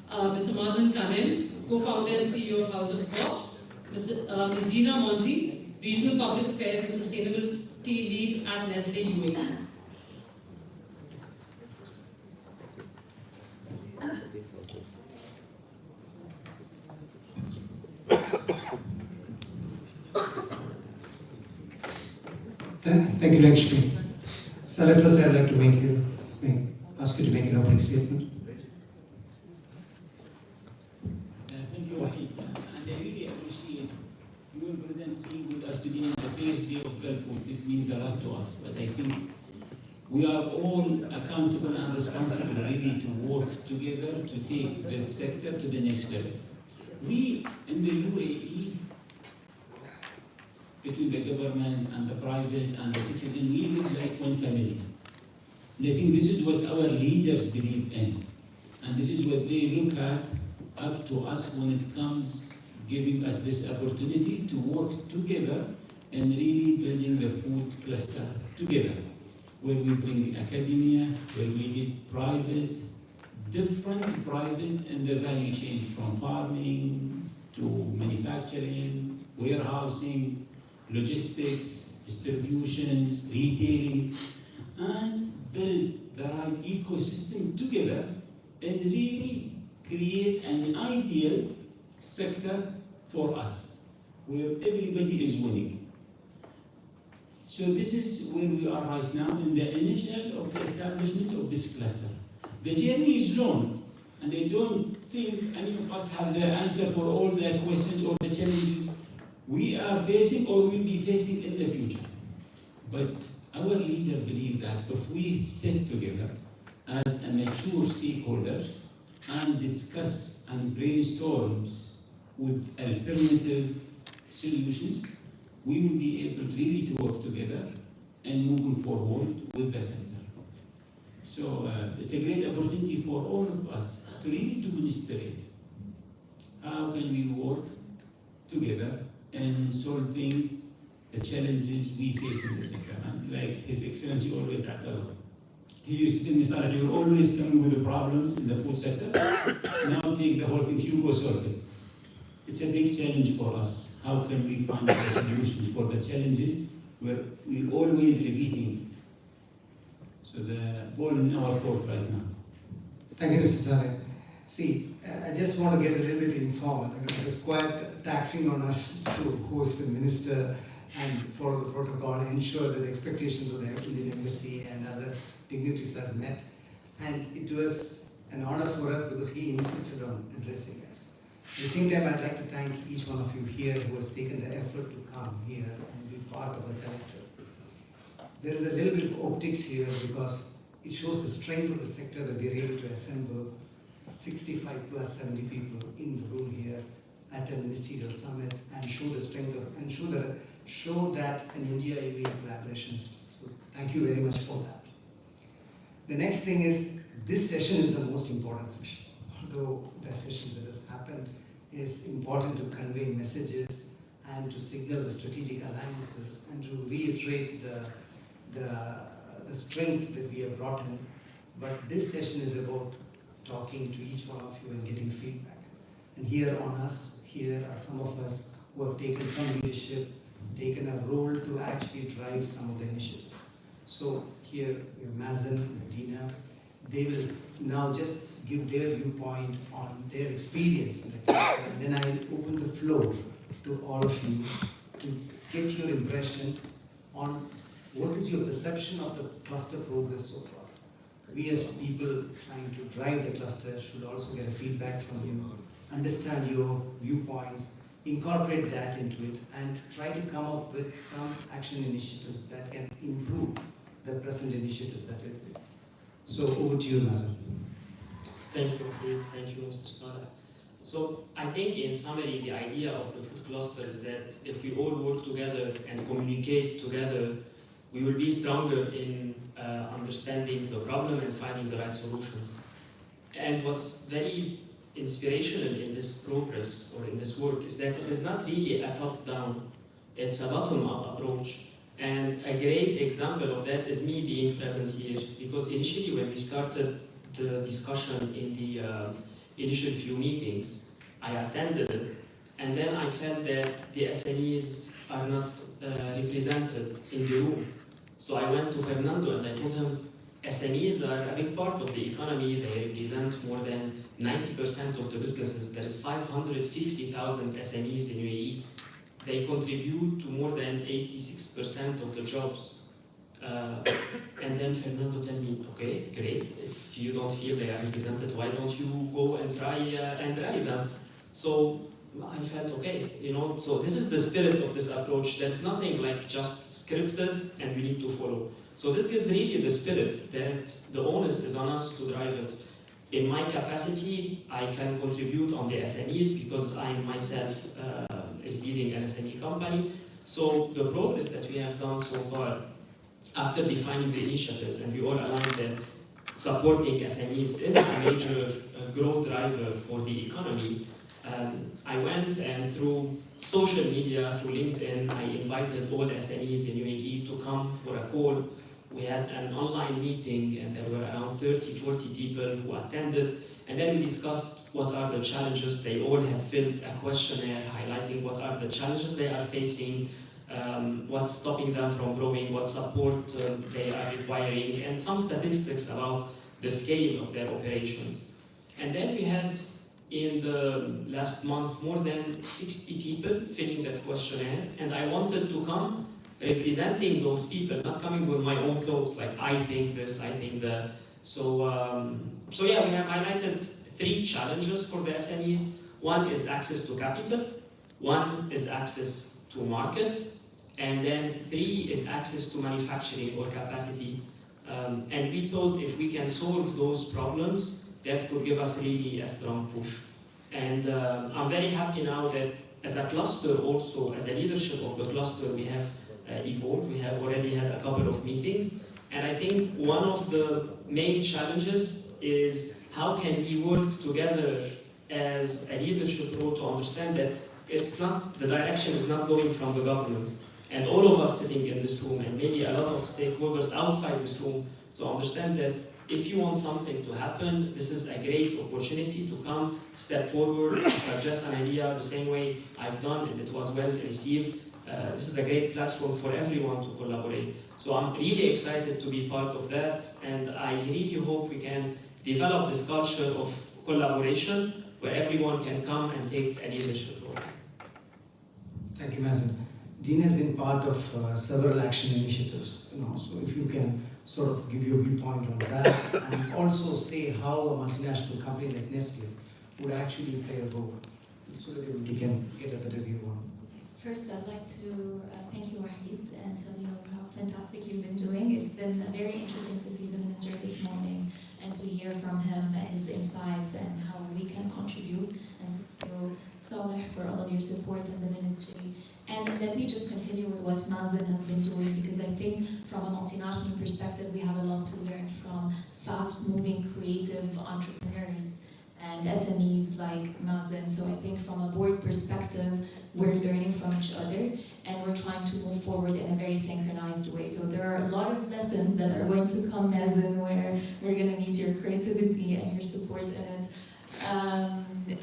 Mr. Mazen Kanem, Co-founder and CEO of House of Crops, Ms. Dina Monji, Regional Public Affairs and Sustainability Lead at Nestle UAE. Thank you, Lakshmi. Saleh, first I'd like to ask you to make an opening statement. Thank you, Wahid. And I really appreciate your present being with us today on the first day of Gulf Food. This means a lot to us, but I think we are all accountable and responsible really to work together to take this sector to the next level. We in the UAE, between the government and the private and the citizen, we live like one family. And I think this is what our leaders believe in. And this is what they look at up to us when it comes giving us this opportunity to work together and really building the food cluster together, where we bring academia, where we get different private in the value chain, from farming to manufacturing, warehousing, logistics, distributions, retailing, and build the right ecosystem together and really create an ideal sector for us, where everybody is winning. So this is where we are right now in the initial of the establishment of this cluster. The journey is long, and I don't think any of us have the answer for all the questions or the challenges we are facing or will be facing in the future. But our leader believe that if we sit together as a mature stakeholders and discuss and brainstorm with alternative solutions, we will be able really to work together and moving forward with the center. So it's a great opportunity for all of us to really demonstrate how can we work together in solving the challenges we face in the sector. And like His Excellency always Abdullah, he used to tell me, Saleh, you're always coming with the problems in the food sector. Now take the whole thing, you go solve it. It's a big challenge for us. How can we find the solutions for the challenges where we're always repeating? So the ball in our court right now. Thank you, Mr. Saleh. See, I just want to get a little bit informed. It was quite taxing on us to host the minister and follow the protocol and ensure that the expectations of the Indian Embassy and other dignitaries are met. And it was an honor for us because he insisted on addressing us. At the same time, I'd like to thank each one of you here who has taken the effort to come here and be part of the collective. There is a little bit of optics here because it shows the strength of the sector that we are able to assemble 65 plus 70 people in the room here at a ministerial summit and show the strength of, and show that an India-UAE collaboration. So thank you very much for that. The next thing is, this session is the most important session. Although the sessions that has happened is important to convey messages and to signal the strategic alliances and to reiterate the strength that we have brought in. But this session is about talking to each one of you and getting feedback. And here are some of us who have taken some leadership, taken a role to actually drive some of the initiatives. So here we have Mazen and Dina. They will now just give their viewpoint on their experience in the cluster, and then I will open the floor to all of you to get your impressions on what is your perception of the cluster progress so far. We as people trying to drive the cluster should also get a feedback from you, understand your viewpoints, incorporate that into it, and try to come up with some action initiatives that can improve the present initiatives that we're doing. So over to you, Mazen. Thank you, Mr. Saleh. So I think in summary, the idea of the food cluster is that if we all work together and communicate together, we will be stronger in understanding the problem and finding the right solutions. And what's very inspirational in this progress or in this work is that it is not really a top-down, it's a bottom-up approach. And a great example of that is me being present here, because initially when we started the discussion in the initial few meetings, I attended it, and then I felt that the SMEs are not represented in the room. So I went to Fernando and I told him, SMEs are a big part of the economy. They represent more than 90% of the businesses. There is 550,000 SMEs in UAE. They contribute to more than 86% of the jobs. And then Fernando told me, okay, great. If you don't feel they are represented, why don't you go and try and rally them? So I felt, okay, so this is the spirit of this approach. There's nothing like just scripted and we need to follow. So this gives really the spirit that the onus is on us to drive it. In my capacity, I can contribute on the SMEs because I myself is leading an SME company. So the progress that we have done so far, after defining the initiatives, and we all aligned that supporting SMEs is a major growth driver for the economy, I went and through social media, through LinkedIn, I invited all SMEs in UAE to come for a call. We had an online meeting and there were around 30-40 people who attended, and then we discussed what are the challenges. They all have filled a questionnaire highlighting what are the challenges they are facing, what's stopping them from growing, what support they are requiring, and some statistics about the scale of their operations. And then we had in the last month more than 60 people filling that questionnaire, and I wanted to come representing those people, not coming with my own thoughts like I think this, I think that. So yeah, we have highlighted 3 challenges for the SMEs. One is access to capital, one is access to market, and then 3 is access to manufacturing or capacity. And we thought if we can solve those problems, that could give us really a strong push. And I'm very happy now that as a cluster also, as a leadership of the cluster, we have evolved. We have already had a couple of meetings. And I think one of the main challenges is how can we work together as a leadership role to understand that it's not, the direction is not going from the government. And all of us sitting in this room, and maybe a lot of stakeholders outside this room, to understand that if you want something to happen, this is a great opportunity to come, step forward, suggest an idea the same way I've done, and it was well received. This is a great platform for everyone to collaborate. So I'm really excited to be part of that, and I really hope we can develop this culture of collaboration where everyone can come and take a leadership role. Thank you, Mazen. Dean has been part of several action initiatives, so if you can sort of give your viewpoint on that and also say how a multinational company like Nestle would actually play a role so that everybody can get a better view on. First, I'd like to thank you, Wahid, and tell you how fantastic you've been doing. It's been very interesting to see the minister this morning and to hear from him his insights and how we can contribute. And thank you, Saleh, for all of your support in the ministry. And let me just continue with what Mazen has been doing, because I think from a multinational perspective, we have a lot to learn from fast-moving, creative entrepreneurs and SMEs like Mazen. So I think from a board perspective, we're learning from each other and we're trying to move forward in a very synchronized way. So there are a lot of lessons that are going to come, Mazen, where we're going to need your creativity and your support in it.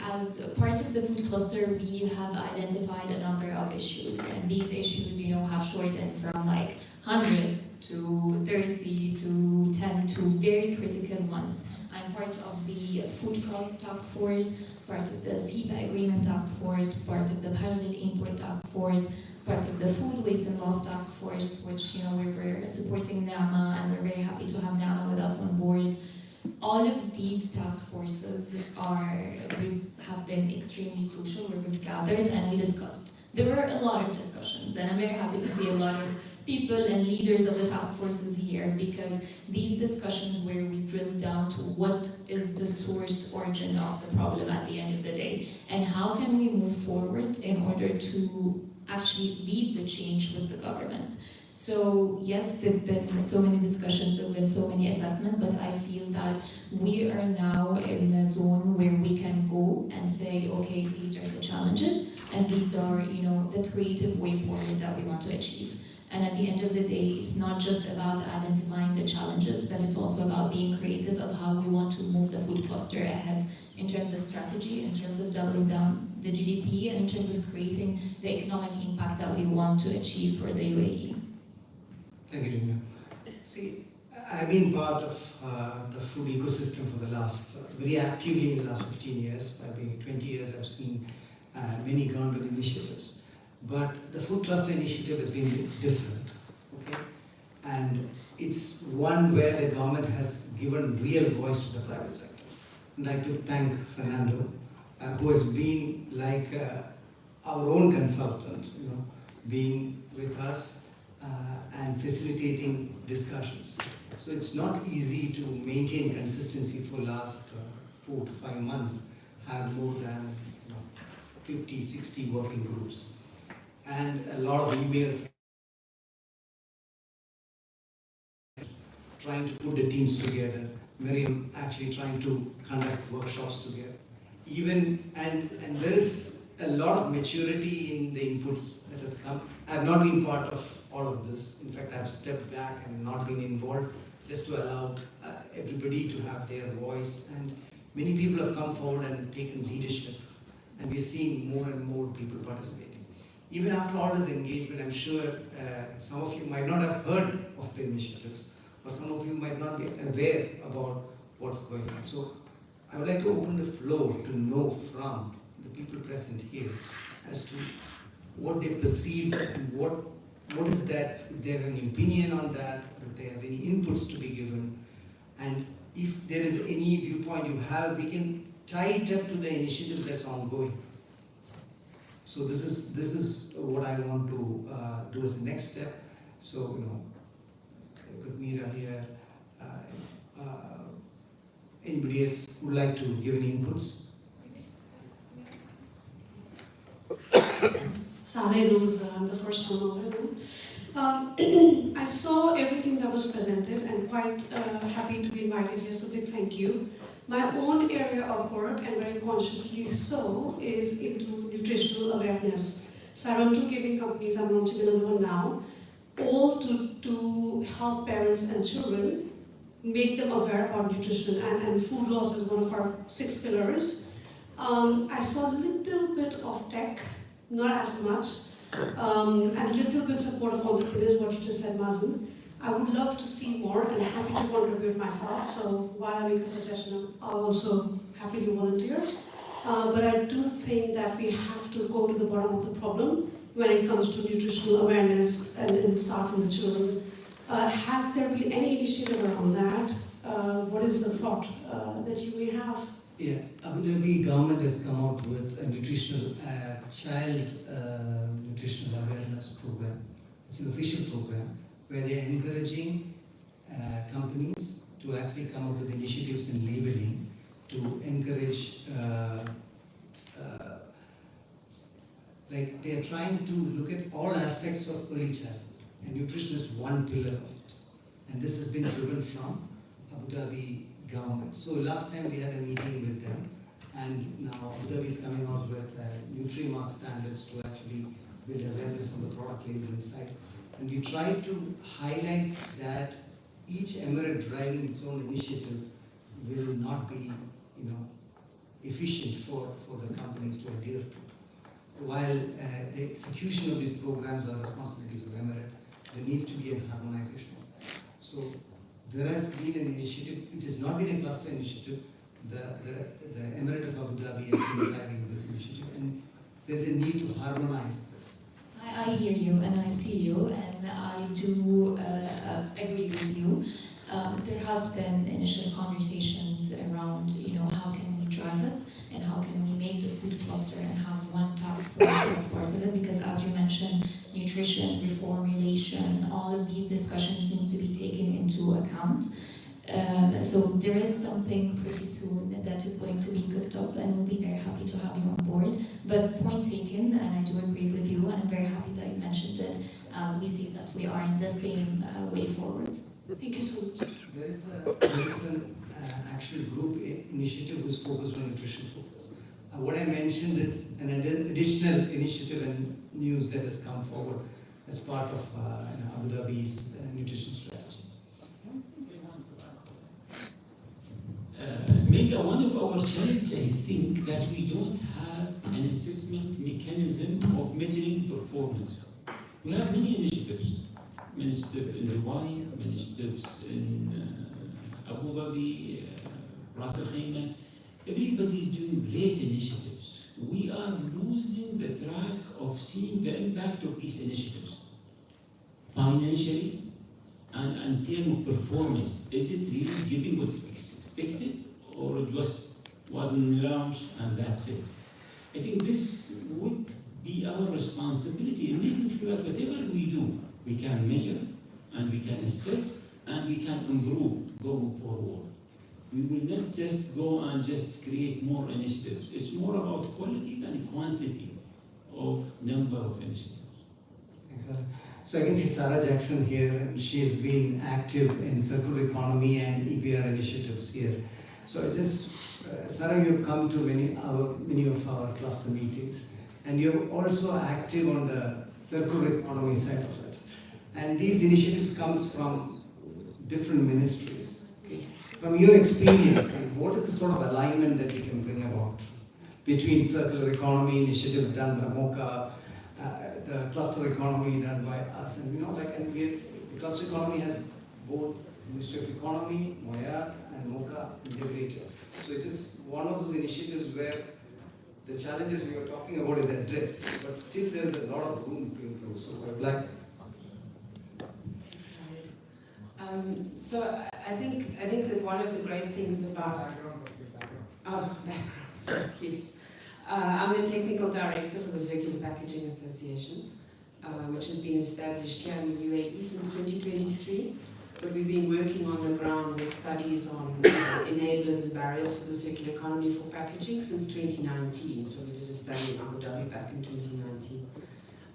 As part of the food cluster, we have identified a number of issues, and these issues, have shortened from like 100 to 30 to 10 to very critical ones. I'm part of the Food Fraud Task Force, part of the CEPA Agreement Task Force, part of the Parallel Import Task Force, part of the Food Waste and Loss Task Force, which we're supporting Naama, and we're very happy to have Naama with us on board. All of these task forces have been extremely crucial, where we've gathered and we discussed. There were a lot of discussions, and I'm very happy to see a lot of people and leaders of the task forces here, because these discussions where we drill down to what is the source origin of the problem at the end of the day, and how can we move forward in order to actually lead the change with the government. So yes, there have been so many discussions, there have been so many assessments, but I feel that we are now in a zone where we can go and say, okay, these are the challenges, and these are, the creative way forward that we want to achieve. And at the end of the day, it's not just about identifying the challenges, but it's also about being creative of how we want to move the food cluster ahead in terms of strategy, in terms of doubling down the GDP, and in terms of creating the economic impact that we want to achieve for the UAE. Thank you, Dunya. See, I've been part of the food ecosystem for the last, very actively in the last 15 years. I've been 20 years, I've seen many government initiatives. But the food cluster initiative has been different, okay? And it's one where the government has given real voice to the private sector. I'd like to thank Fernando, who has been like our own consultant, being with us and facilitating discussions. So it's not easy to maintain consistency for last 4 to 5 months, have more than 50, 60 working groups, and a lot of emails trying to put the teams together. Miriam actually trying to conduct workshops together. And there's a lot of maturity in the inputs that has come. I've not been part of all of this. In fact, I've stepped back and not been involved, just to allow everybody to have their voice. And many people have come forward and taken leadership. And we're seeing more and more people participating. Even after all this engagement, I'm sure some of you might not have heard of the initiatives, or some of you might not be aware about what's going on. So I would like to open the floor to know from the people present here as to what they perceive and what is that, if they have any opinion on that, or if they have any inputs to be given. And if there is any viewpoint you have, we can tie it up to the initiative that's ongoing. So this is what I want to do as the next step. So, got Mira here. Anybody else would like to give any inputs? Saleh Rose, I'm the first one over here. I saw everything that was presented and quite happy to be invited here, so big thank you. My own area of work, and very consciously so, is into nutritional awareness. So I run 2 giving companies, I'm launching another one now, all to help parents and children, make them aware about nutrition, and food loss is one of our 6 pillars. I saw a little bit of tech, not as much, and a little bit support of entrepreneurs, what you just said, Mazen. I would love to see more, and I'm happy to contribute myself, so while I make a suggestion, I'll also happily volunteer. But I do think that we have to go to the bottom of the problem when it comes to nutritional awareness and start from the children. Has there been any initiative around that? What is the thought that you may have? Yeah, Abu Dhabi government has come out with a nutritional child nutritional awareness program. It's an official program where they are encouraging companies to actually come up with initiatives in labeling to encourage, like they are trying to look at all aspects of early childhood, and nutrition is one pillar of it. And this has been driven from Abu Dhabi government. So last time we had a meeting with them, and now Abu Dhabi is coming out with Nutri-Mark standards to actually build awareness on the product labeling side. And we try to highlight that each emirate driving its own initiative will not be, efficient for the companies to adhere to. While the execution of these programs are responsibilities of emirate, there needs to be a harmonization of that. So there has been an initiative. It has not been a cluster initiative. The Emirate of Abu Dhabi has been driving this initiative, and there's a need to harmonize this. I hear you and I see you, and I do agree with you. There has been initial conversations around, how can we drive it, and how can we make the food cluster and have one task force as part of it, because as you mentioned, nutrition, reformulation, all of these discussions need to be taken into account. So there is something pretty soon that is going to be cooked up, and we'll be very happy to have you on board. But point taken, and I do agree with you, and I'm very happy that you mentioned it, as we see that we are in the same way forward. Thank you so much. There is an actual group initiative who's focused on nutrition focus. What I mentioned is an additional initiative and news that has come forward as part of Abu Dhabi's nutrition strategy. Mega, one of our challenges, I think, that we don't have an assessment mechanism of measuring performance. We have many initiatives, initiatives in Dubai, initiatives in Abu Dhabi, Ras Al Khaimah. Everybody is doing great initiatives. We are losing the track of seeing the impact of these initiatives financially and in terms of performance. Is it really giving what's expected, or it just wasn't launched and that's it? I think this would be our responsibility in making sure that whatever we do, we can measure and we can assess and we can improve going forward. We will not just go and just create more initiatives. It's more about quality than quantity of number of initiatives. Thanks, Sarah. So I can see Sarah Jackson here, and she has been active in circular economy and EPR initiatives here. So I just, Sarah, you have come to many of our cluster meetings, and you're also active on the circular economy side of it. And these initiatives comes from different ministries. Okay? From your experience, what is the sort of alignment that you can bring about between circular economy initiatives done by MOCA, the cluster economy done by us, and the cluster economy has both Ministry of Economy, Moyad, and MOCA integrated. So it is one of those initiatives where the challenges we are talking about is addressed, but still there is a lot of room to improve. So I would like. So I think that one of the great things about background, yes. I'm the technical director for the Circular Packaging Association, which has been established here in the UAE since 2023. But we've been working on the ground with studies on enablers and barriers for the circular economy for packaging since 2019. So we did a study in Abu Dhabi back in 2019.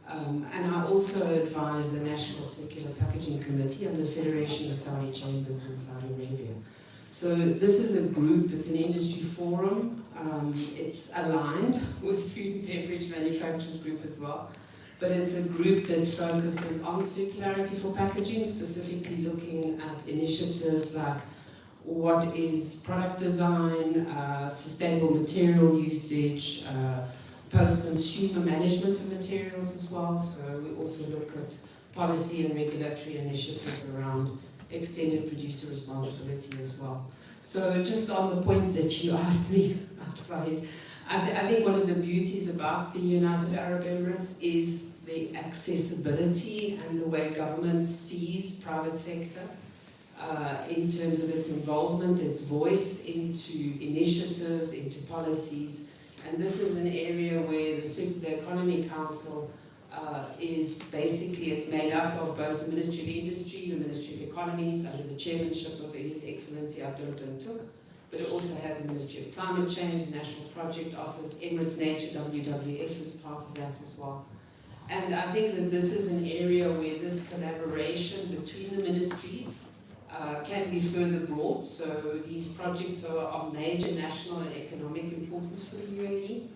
And I also advise the National Circular Packaging Committee and the Federation of Saudi Chambers in Saudi Arabia. So this is a group, it's an industry forum. It's aligned with Food and Beverage Manufacturers Group as well. But it's a group that focuses on circularity for packaging, specifically looking at initiatives like what is product design, sustainable material usage, post-consumer management of materials as well. So we also look at policy and regulatory initiatives around extended producer responsibility as well. So just on the point that you asked me, I think one of the beauties about the United Arab Emirates is the accessibility and the way government sees private sector in terms of its involvement, its voice into initiatives, into policies. And this is an area where the Circular Economy Council is basically, it's made up of both the Ministry of Industry, the Ministry of Economies, under the chairmanship of His Excellency Abdul Tuk, but it also has the Ministry of Climate Change, the National Project Office, Emirates Nature, WWF is part of that as well. And I think that this is an area where this collaboration between the ministries can be further brought. So these projects are of major national and economic importance for the UAE.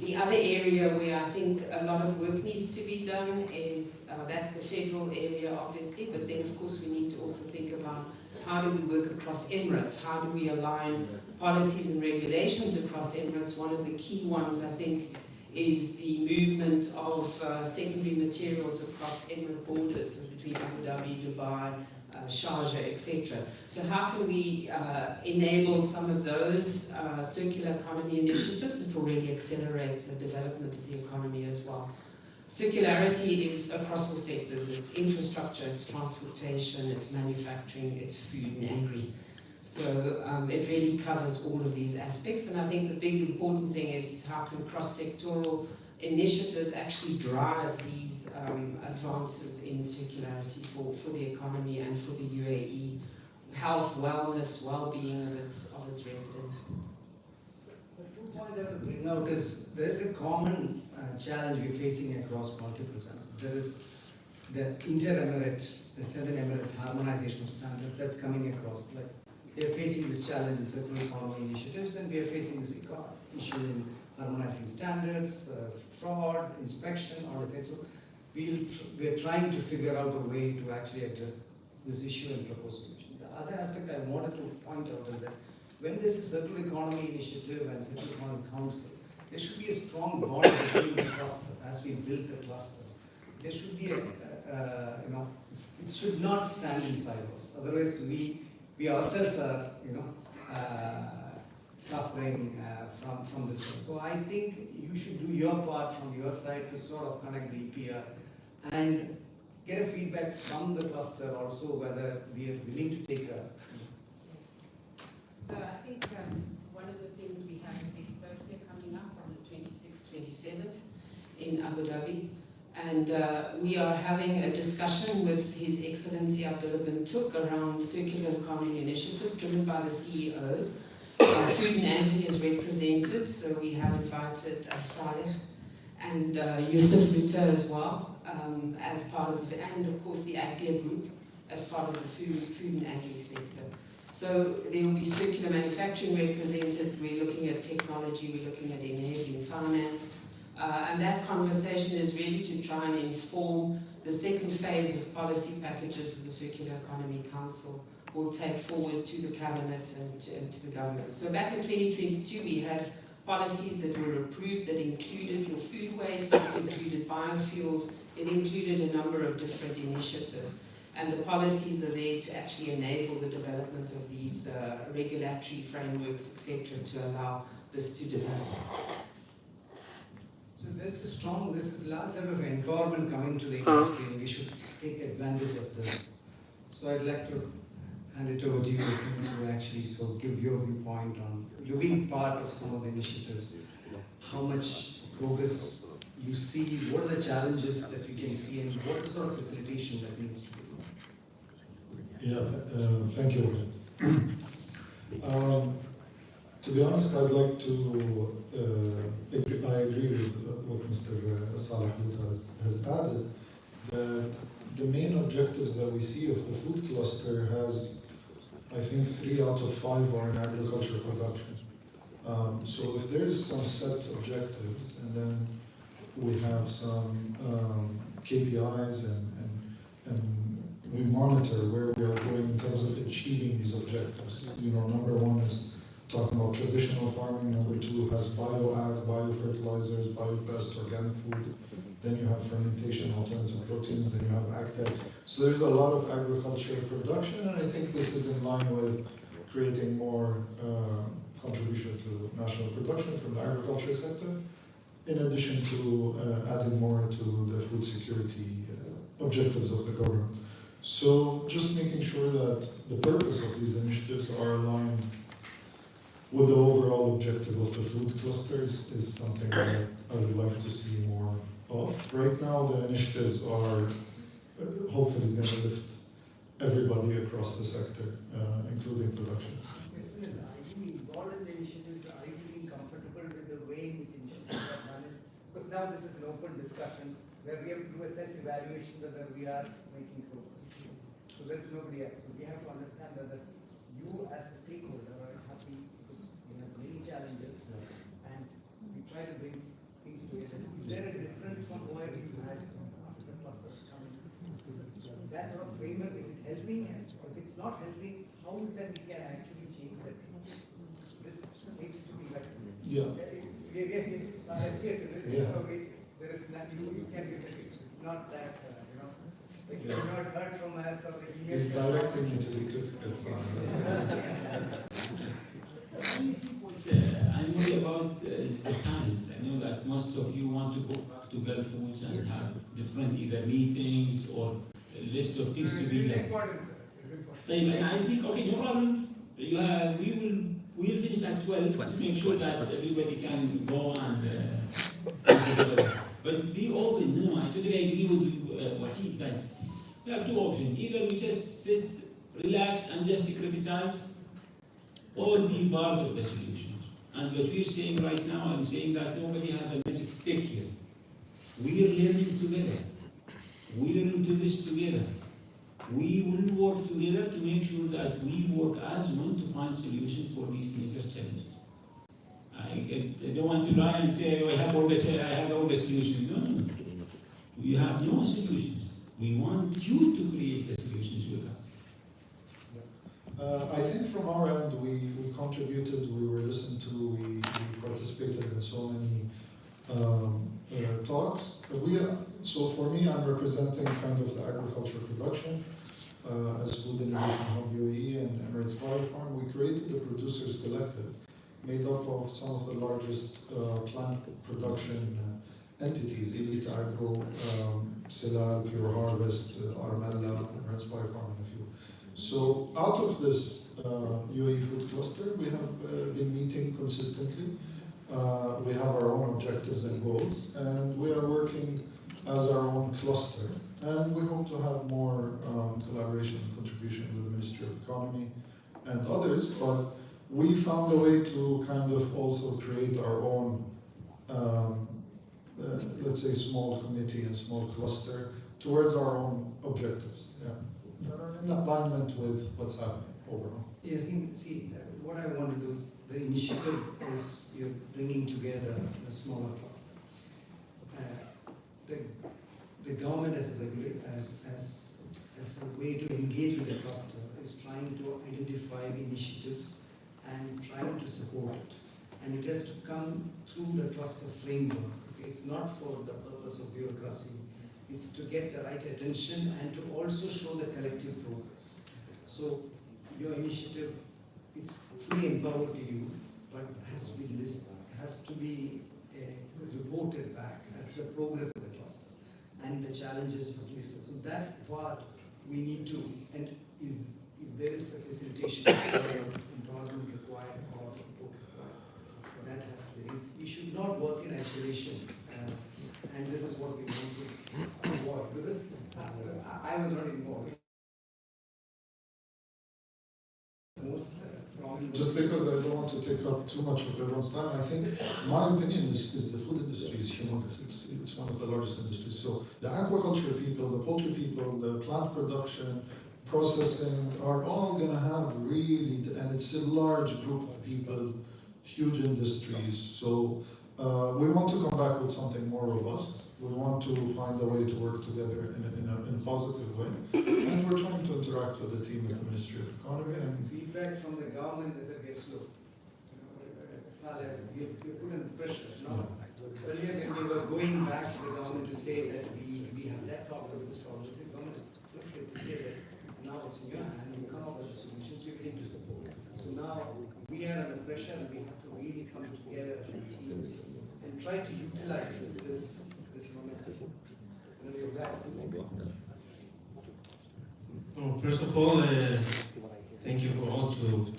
The other area where I think a lot of work needs to be done is, that's the federal area obviously, but then of course we need to also think about how do we work across Emirates, how do we align policies and regulations across Emirates. One of the key ones I think is the movement of secondary materials across Emirate borders, so between Abu Dhabi, Dubai, Sharjah, etc. So how can we enable some of those circular economy initiatives that will really accelerate the development of the economy as well? Circularity is across all sectors. It's infrastructure, it's transportation, it's manufacturing, it's food and agri. So it really covers all of these aspects, and I think the big important thing is how can cross-sectoral initiatives actually drive these advances in circularity for the economy and for the UAE, health, wellness, well-being of its residents. So 2 points I want to bring out is there is a common challenge we're facing across multiple channels. There is the inter-emirate, the 7 Emirates harmonization of standards that's coming across. Like they're facing this challenge in circular economy initiatives, and we are facing this issue in harmonizing standards, fraud, inspection, all this. So we're trying to figure out a way to actually address this issue and propose solution. The other aspect I wanted to point out is that when there's a circular economy initiative and circular economy council, there should be a strong bond between the cluster as we build the cluster. There should be it should not stand in silos. Otherwise, we ourselves are, suffering from this one. So I think you should do your part from your side to sort of connect the EPR and get a feedback from the cluster also whether we are willing to take a. So I think one of the things we have is Ethiopia coming up on the 26th, 27th in Abu Dhabi. And we are having a discussion with His Excellency Abdullah bin Tuk around circular economy initiatives driven by the CEOs. Food and Agri is represented, so we have invited Saleh and Yusuf Ruta as well, as part of, and of course the AGLIA group as part of the food and Agri sector. So there will be circular manufacturing represented, we're looking at technology, we're looking at enabling finance, and that conversation is really to try and inform the second phase of policy packages with the Circular Economy Council will take forward to the Cabinet and to the government. So back in 2022 we had policies that were approved that included your food waste, it included biofuels, it included a number of different initiatives. And the policies are there to actually enable the development of these regulatory frameworks, etc., to allow this to develop. So this is large level of empowerment coming to the industry, and we should take advantage of this. So I'd like to hand it over to you, to actually give your viewpoint on you being part of some of the initiatives. How much progress you see, what are the challenges that we can see, and what is the sort of facilitation that needs to be done? Yeah, thank you. To be honest, I'd like to, I agree with what Mr. Saleh has added, that the main objectives that we see of the food cluster has, I think, 3 out of 5 are in agriculture production. So if there's some set objectives, and then we have some KPIs and we monitor where we are going in terms of achieving these objectives. Number 1 is talking about traditional farming. Number 2 has bioag, biofertilizers, bio-based organic food. Then you have fermentation, alternative proteins. Then you have agtech. So there's a lot of agriculture production, and I think this is in line with creating more contribution to national production from the agriculture sector, in addition to adding more to the food security objectives of the government. So just making sure that the purpose of these initiatives are aligned with the overall objective of the food clusters is something that I would like to see more of. Right now, the initiatives are hopefully going to lift everybody across the sector, including production. Are you involved in the initiatives? Are you feeling comfortable with the way in which initiatives are managed? Because now this is an open discussion where we have to do a self-evaluation whether we are making progress. So there's nobody else. So we have to understand whether you as a stakeholder are happy, because we have many challenges and we try to bring things together. Is there a difference from where you had after the clusters coming? That sort of framework, is it helping? Or if it's not helping, how is that we can actually change that? This needs to be like, Yeah. we are here to listen, so there is nothing you can be ready. It's not that, like you have not heard from us or the email. He's directing me to be critical. I'm worried about the times. I know that most of you want to go back to Gulf Foods and have different either meetings or a list of things to be done. It's important, sir. It's important. I think, okay, no problem. we will finish at 12 to make sure that everybody can go and but be open. No, I totally agree with Wahid, guys. We have two options. Either we just sit, relax, and just criticize, or be part of the solution. And what we're saying right now, I'm saying that nobody has a magic stick here. We are learning together. We are into this together. We will work together to make sure that we work as one to find solutions for these major challenges. I don't want to lie and say, oh, I have all the solutions. No. We have no solutions. We want you to create the solutions with us. I think from our end, we contributed, we were listened to, we participated in so many talks. So for me, I'm representing kind of the agriculture production as Food Innovation Hub UAE and Emirates Biofarm. We created the Producers Collective, made up of some of the largest plant production entities, Elite Agro, Silal, Pure Harvest, Armella, Emirates Biofarm, and a few. So out of this UAE food cluster, we have been meeting consistently. We have our own objectives and goals, and we are working as our own cluster. And we hope to have more collaboration and contribution with the Ministry of Economy and others, but we found a way to kind of also create our own, let's say, small committee and small cluster towards our own objectives. Yeah. That are in alignment with what's happening overall. Yes, see, what I want to do is, the initiative is you're bringing together the smaller cluster. The government as a way to engage with the cluster is trying to identify initiatives and trying to support it. And it has to come through the cluster framework. Okay? It's not for the purpose of bureaucracy. It's to get the right attention and to also show the collective progress. So your initiative, it's fully empowered to you, but it has to be listed, it has to be reported back as the progress of the cluster and the challenges has to be listed. So that part we need to, and if there is a facilitation required, empowerment required, or support required, that has to be. We should not work in isolation, and this is what we want to avoid, because I was not involved. Just because I don't want to take up too much of everyone's time, I think my opinion is the food industry is humongous. It's one of the largest industries. So the aquaculture people, the poultry people, the plant production, processing are all going to have really, and it's a large group of people, huge industries. So we want to come back with something more robust. We want to find a way to work together in a positive way. And we're trying to interact with the team at the Ministry of Economy. And feedback from the government is a bit slow. You put in pressure. No. Earlier when we were going back to the government to say that we have that problem, this problem, the government is quick to say that now it's in your hand, you come up with the solutions, we're willing to support. So now we are under pressure and we have to really come together as a team and try to utilize this momentum. First of all, thank you for all to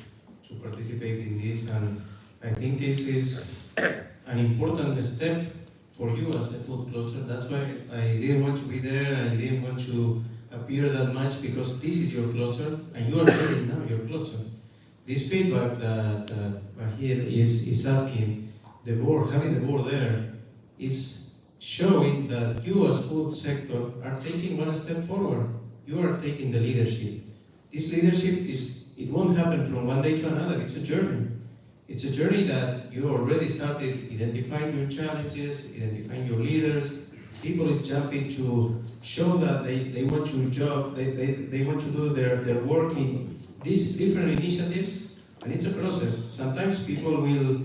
participate in this, and I think this is an important step for you as a food cluster. That's why I didn't want to be there, I didn't want to appear that much, because this is your cluster, and you are building now your cluster. This feedback that Wahid is asking, the board, having the board there, is showing that you as food sector are taking one step forward. You are taking the leadership. This leadership it won't happen from one day to another. It's a journey. It's a journey that you already started identifying your challenges, identifying your leaders. People is jumping to show that they want your job, they want to do their work in these different initiatives, and it's a process. Sometimes people will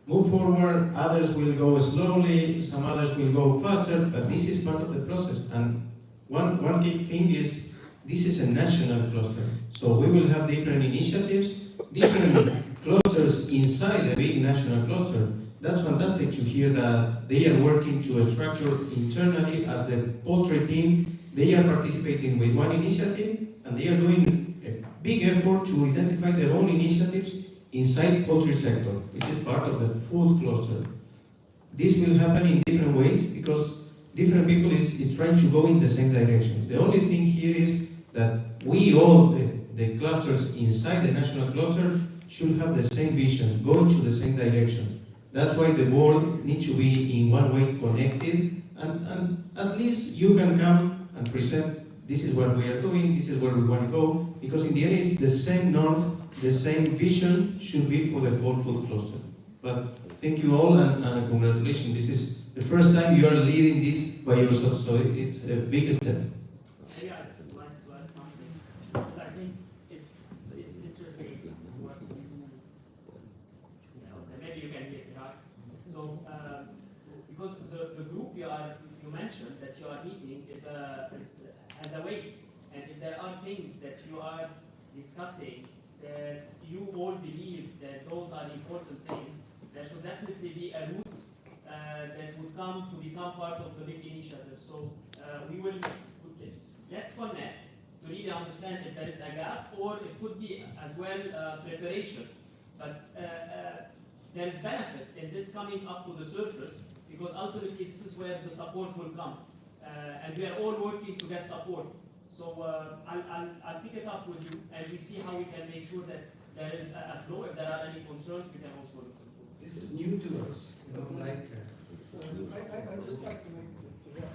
move forward, others will go slowly, some others will go faster, but this is part of the process. And one key thing is, this is a national cluster. So we will have different initiatives, different clusters inside a big national cluster. That's fantastic to hear that they are working to a structure internally as the poultry team. They are participating with one initiative and they are doing big effort to identify their own initiatives inside poultry sector, which is part of the food cluster. This will happen in different ways because different people is trying to go in the same direction. The only thing here is that we all, the clusters inside the national cluster, should have the same vision, go into the same direction. That's why the board needs to be in one way connected, and at least you can come and present, this is what we are doing, this is where we want to go, because in the end it's the same north, the same vision should be for the whole food cluster. But thank you all and congratulations. This is the first time you are leading this by yourself, so it's a big step. Yeah, I'd like to add something. Because I think it's interesting what you know, maybe you can get it right. So, because the group you mentioned that you are meeting has a weight, and if there are things that you are discussing that you all believe that those are important things, there should definitely be a route that would come to become part of the big initiative. So let's connect to really understand if there is a gap, or it could be as well preparation. But there is benefit in this coming up to the surface, because ultimately this is where the support will come. And we are all working to get support. So I'll pick it up with you, and we see how we can make sure that there is a flow. If there are any concerns, we can also look into. This is new to us, you know, like. I just like to make the point.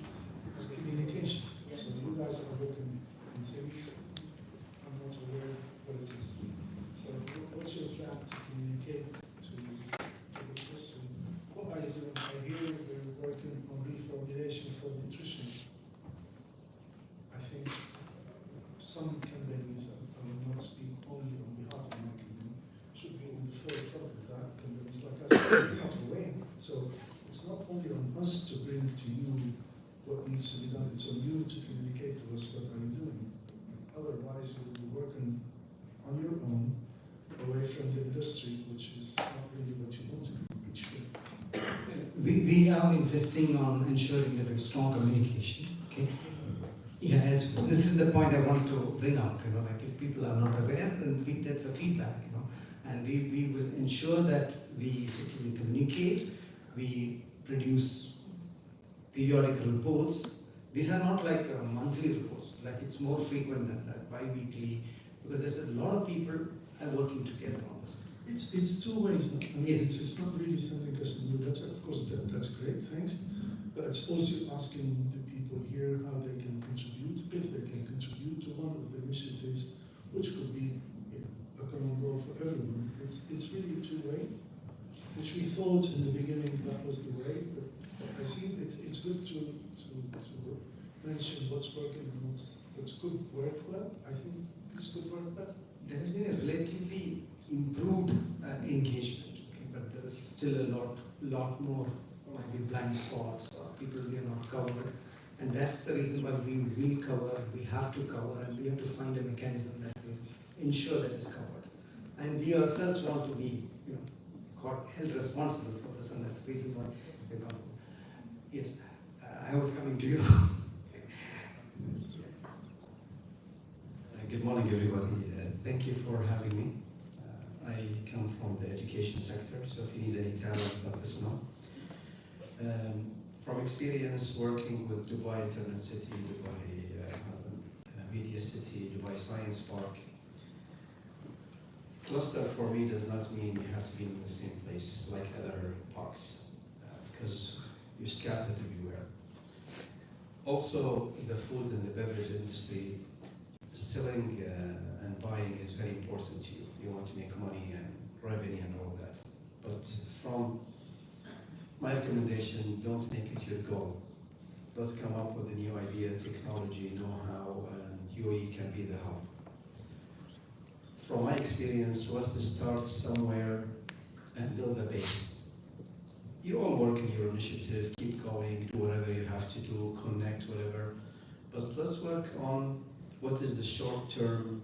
It's communication. Yes. So you guys are looking in things. I'm not aware what it is. So what's your plan to communicate to the person? What are you doing? I hear you're working on reformulation for nutrition. I think some companies, I will not speak only on behalf of my company, should be on the forefront of that. Companies like us are not away. So it's not only on us to bring to you what needs to be done, it's on you to communicate to us what are you doing. Otherwise, you'll be working on your own, away from the industry, which is not really what you want to do. We are investing on ensuring that we have strong communication. Okay. Yeah, this is the point I want to bring out. You know, like if people are not aware, then that's a feedback. You know, and we will ensure that we effectively communicate. We produce periodic reports. These are not like monthly reports. Like it's more frequent than that, bi-weekly, because there's a lot of people are working together on this. It's two ways. I mean, Yes. it's not really something that's new. Of course, that's great, thanks. But it's also asking the people here how they can contribute, if they can contribute to one of the initiatives, which could be, you know, a common goal for everyone. It's really a two-way, which we thought in the beginning that was the way. But I see it's good to mention what's working and what's could work well. I think this could work better. There has been a relatively improved engagement, okay, but there is still a lot more, might be blind spots or people we are not covered, and that's the reason why we will cover, we have to cover, and we have to find a mechanism that will ensure that it's covered. And we ourselves want to be, you know, held responsible for this, and that's the reason why we come. Yes, I was coming to you. Good morning, everybody. Thank you for having me. I come from the education sector, so if you need any talent, let us know. From experience working with Dubai Internet City, Dubai Media City, Dubai Science Park, cluster for me does not mean you have to be in the same place like other parks, because you're scattered everywhere. Also, the food and the beverage industry, selling and buying is very important to you. You want to make money and revenue and all that. But from my recommendation, don't make it your goal. Let's come up with a new idea, technology, know-how, and UAE can be the hub. From my experience, let's start somewhere and build a base. You all work in your initiative, keep going, do whatever you have to do, connect, whatever. But let's work on what is the short-term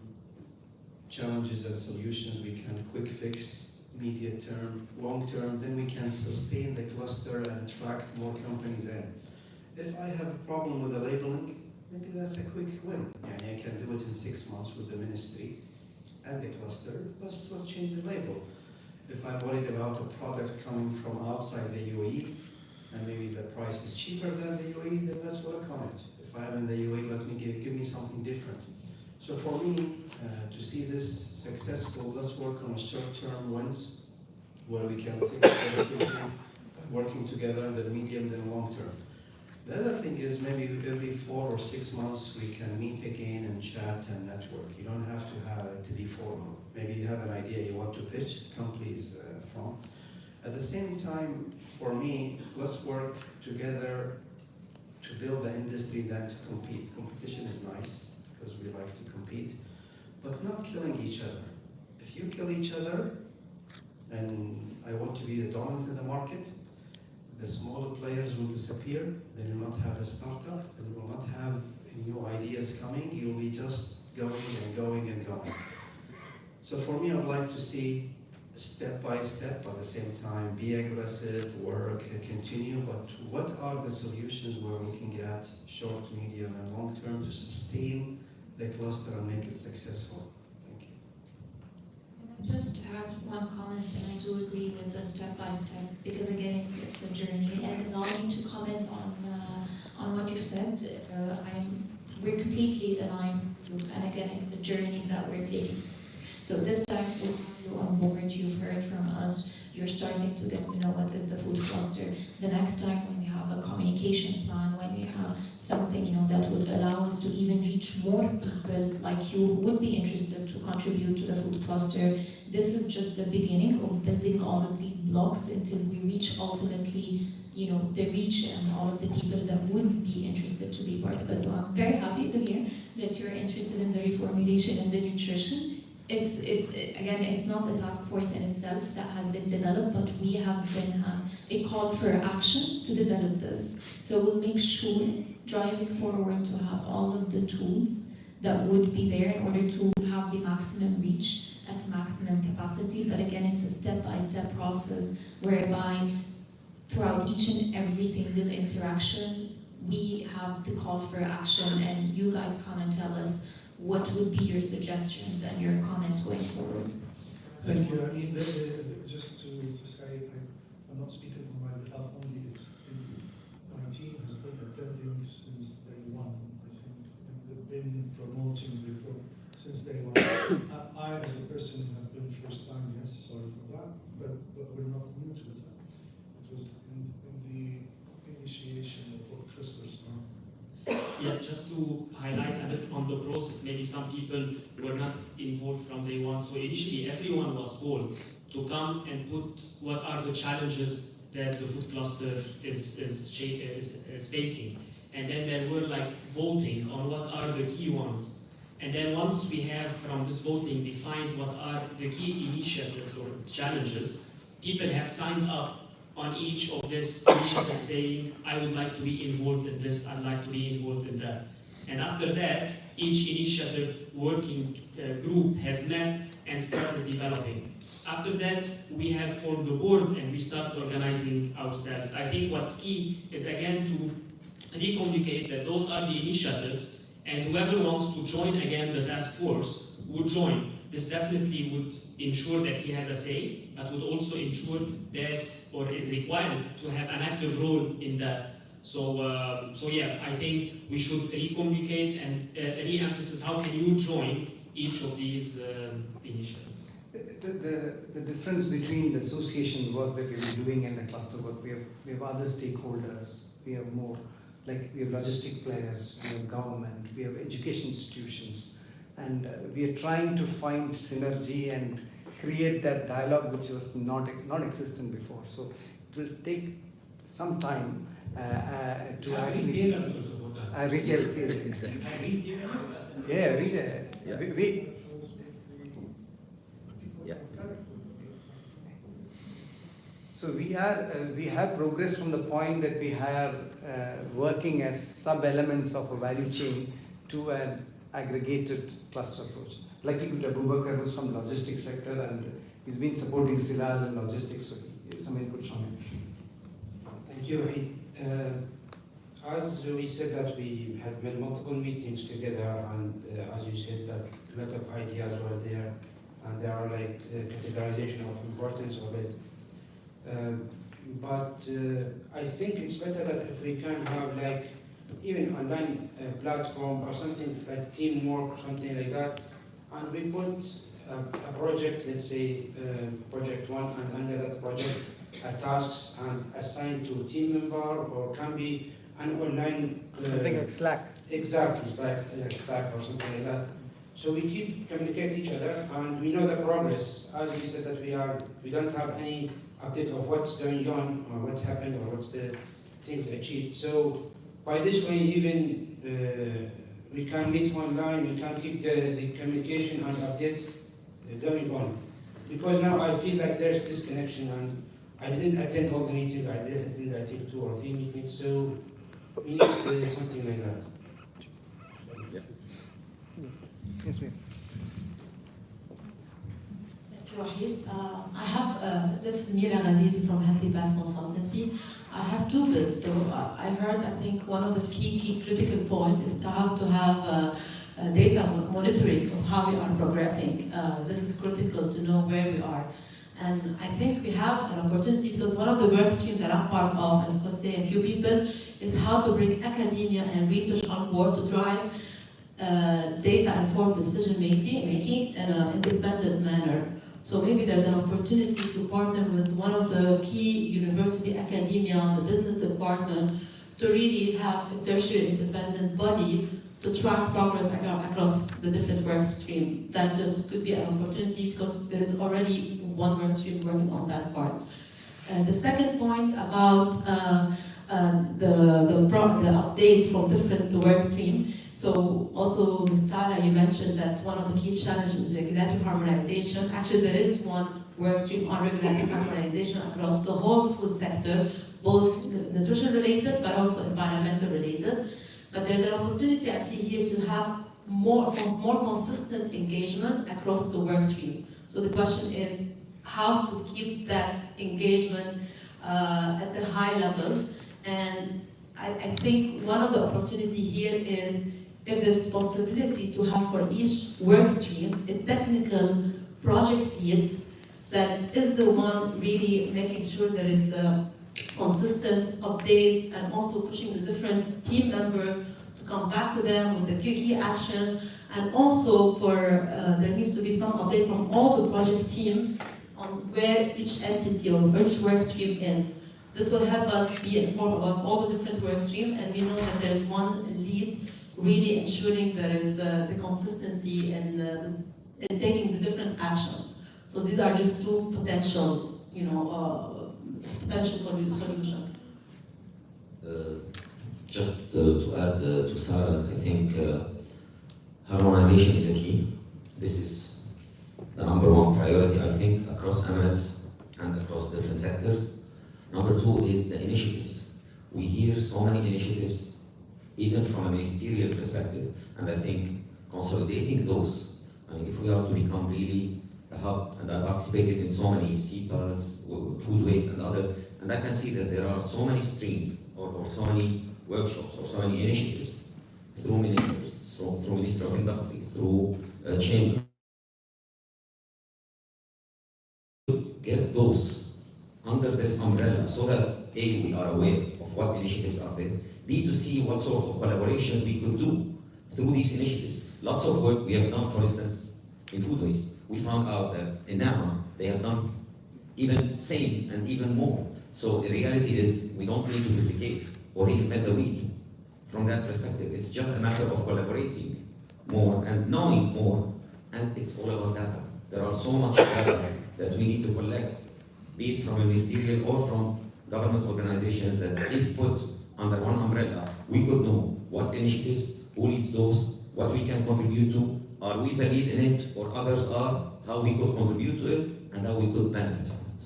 challenges and solutions we can quick fix, immediate term, long term, then we can sustain the cluster and attract more companies in. If I have a problem with the labeling, maybe that's a quick win. Yani I can do it in 6 months with the ministry and the cluster. Let's change the label. If I'm worried about a product coming from outside the UAE, and maybe the price is cheaper than the UAE, then let's work on it. If I'm in the UAE, let me give me something different. So for me, to see this successful, let's work on short-term wins where we can take working together in the medium and long term. The other thing is maybe every 4 or 6 months we can meet again and chat and network. You don't have to have it to be formal. Maybe you have an idea you want to pitch, come please from. At the same time, for me, let's work together to build the industry than to compete. Competition is nice because we like to compete, but not killing each other. If you kill each other, and I want to be the dominant in the market, the smaller players will disappear, then you'll not have a startup, and you will not have new ideas coming, you'll be just going and going and going. So for me, I'd like to see step by step, at the same time, be aggressive, work, continue, but what are the solutions we're looking at, short, medium, and long term, to sustain the cluster and make it successful? Thank you. Just have one comment, and I do agree with the step by step, because again, it's a journey. And allow me to comment on what you said. We're completely aligned, and again, it's the journey that we're taking. So this time we have you on board. You've heard from us. You're starting to get to know what is the food cluster. The next time when we have a communication plan, when we have something that would allow us to even reach more people like you who would be interested to contribute to the food cluster, this is just the beginning of building all of these blocks until we reach ultimately the reach and all of the people that would be interested to be part of it. So I'm very happy to hear that you're interested in the reformulation and the nutrition. It's not a task force in itself that has been developed, but we have been a call for action to develop this. So we'll make sure, driving forward, to have all of the tools that would be there in order to have the maximum reach at maximum capacity. But again, it's a step-by-step process whereby throughout each and every single interaction, we have the call for action, and you guys come and tell us what would be your suggestions and your comments going forward. Thank you. I mean, just to say, I'm not speaking on my behalf only. My team has been attending since day one, I think, and we've been promoting before since day one. I, as a person, have been first time, yes, sorry for that, but we're not new to it. It was in the initiation of what clusters are. Yeah, just to highlight a bit on the process, maybe some people were not involved from day one. So initially, everyone was called to come and put what are the challenges that the food cluster is facing. And then there were voting on what are the key ones. And then once we have from this voting defined what are the key initiatives or challenges, people have signed up on each of this initiative saying, I would like to be involved in this, I'd like to be involved in that. And after that, each initiative working group has met and started developing. After that, we have formed the board and we start organizing ourselves. I think what's key is again to re-communicate that those are the initiatives, and whoever wants to join again the task force would join. This definitely would ensure that he has a say, but would also ensure that, or is required to have an active role in that. So yeah, I think we should re-communicate and re-emphasize how can you join each of these initiatives. The difference between the association work that we've been doing and the cluster work, we have other stakeholders, we have more, we have logistic players, we have government, we have education institutions, and we are trying to find synergy and create that dialogue which was not existent before. So it will take some time to actually... Retail. Yeah, retail. So we have progressed from the point that we are working as sub-elements of a value chain to an aggregated cluster approach. Like Abubakar, who's from logistics sector, and he's been supporting Silal in logistics, so some input from him. Thank you, Wahid. as we said that we had made multiple meetings together, and as you said that a lot of ideas were there, and there are like categorization of importance of it. But I think it's better that if we can have like even online platform or something like teamwork, something like that, and we put a project, let's say project one, and under that project tasks and assigned to a team member, or can be an online something like Slack. Exactly, like Slack or something like that. So we keep communicate each other, and we know the progress. As we said that we don't have any update of what's going on or what's happened or what's the things achieved. So by this way, even we can meet online, we can keep the communication and updates going on. Because now I feel like there's disconnection, and I didn't attend all the meetings. I did attend, I think, 2 or 3 meetings. So we need something like that. Yes, ma'am. Thank you, Wahid. I have, this is Mira Ghaziri from Healthy Path Consultancy. I have 2 bits. So I heard, I think one of the key critical point is to have data monitoring of how we are progressing. This is critical to know where we are. And I think we have an opportunity, because one of the work streams that I'm part of, and Jose and a few people, is how to bring academia and research on board to drive data-informed decision-making in an independent manner. So maybe there's an opportunity to partner with one of the key university academia, the business department, to really have a tertiary independent body to track progress across the different work streams. That just could be an opportunity, because there is already one work stream working on that part. The second point about the update from different work streams. So also, Ms. Sarah, you mentioned that one of the key challenges is regulatory harmonization. Actually, there is one work stream on regulatory harmonization across the whole food sector, both nutrition related but also environmental related. But there's an opportunity I see here to have more consistent engagement across the work stream. So the question is how to keep that engagement at the high level. And I think one of the opportunity here is if there's possibility to have for each work stream a technical project lead that is the one really making sure there is a consistent update, and also pushing the different team members to come back to them with the key actions, and also for there needs to be some update from all the project team on where each entity or which work stream is. This will help us be informed about all the different work streams, and we know that there is one lead really ensuring there is the consistency in taking the different actions. So these are just 2 potential, potential solutions. Just to add to Sarah's, I think harmonization is a key. This is the #1 priority, I think, across Emirates and across different sectors. Number 2 is the initiatives. We hear so many initiatives, even from a ministerial perspective, and I think consolidating those, I mean, if we are to become really a hub, and I participated in so many CEPAs, food waste and other, and I can see that there are so many streams, or so many workshops, or so many initiatives, through ministers, through Minister of Industry, through Chamber. Get those under this umbrella, so that A, we are aware of what initiatives are there, B, to see what sort of collaborations we could do through these initiatives. Lots of work we have done, for instance, in food waste. We found out that in Nama, they have done even same and even more. So the reality is, we don't need to duplicate or reinvent the wheel. From that perspective, it's just a matter of collaborating more and knowing more, and it's all about data. There are so much data that we need to collect, be it from a ministerial or from government organizations, that if put under one umbrella, we could know what initiatives, who leads those, what we can contribute to, are we the lead in it, or others are, how we could contribute to it, and how we could benefit from it.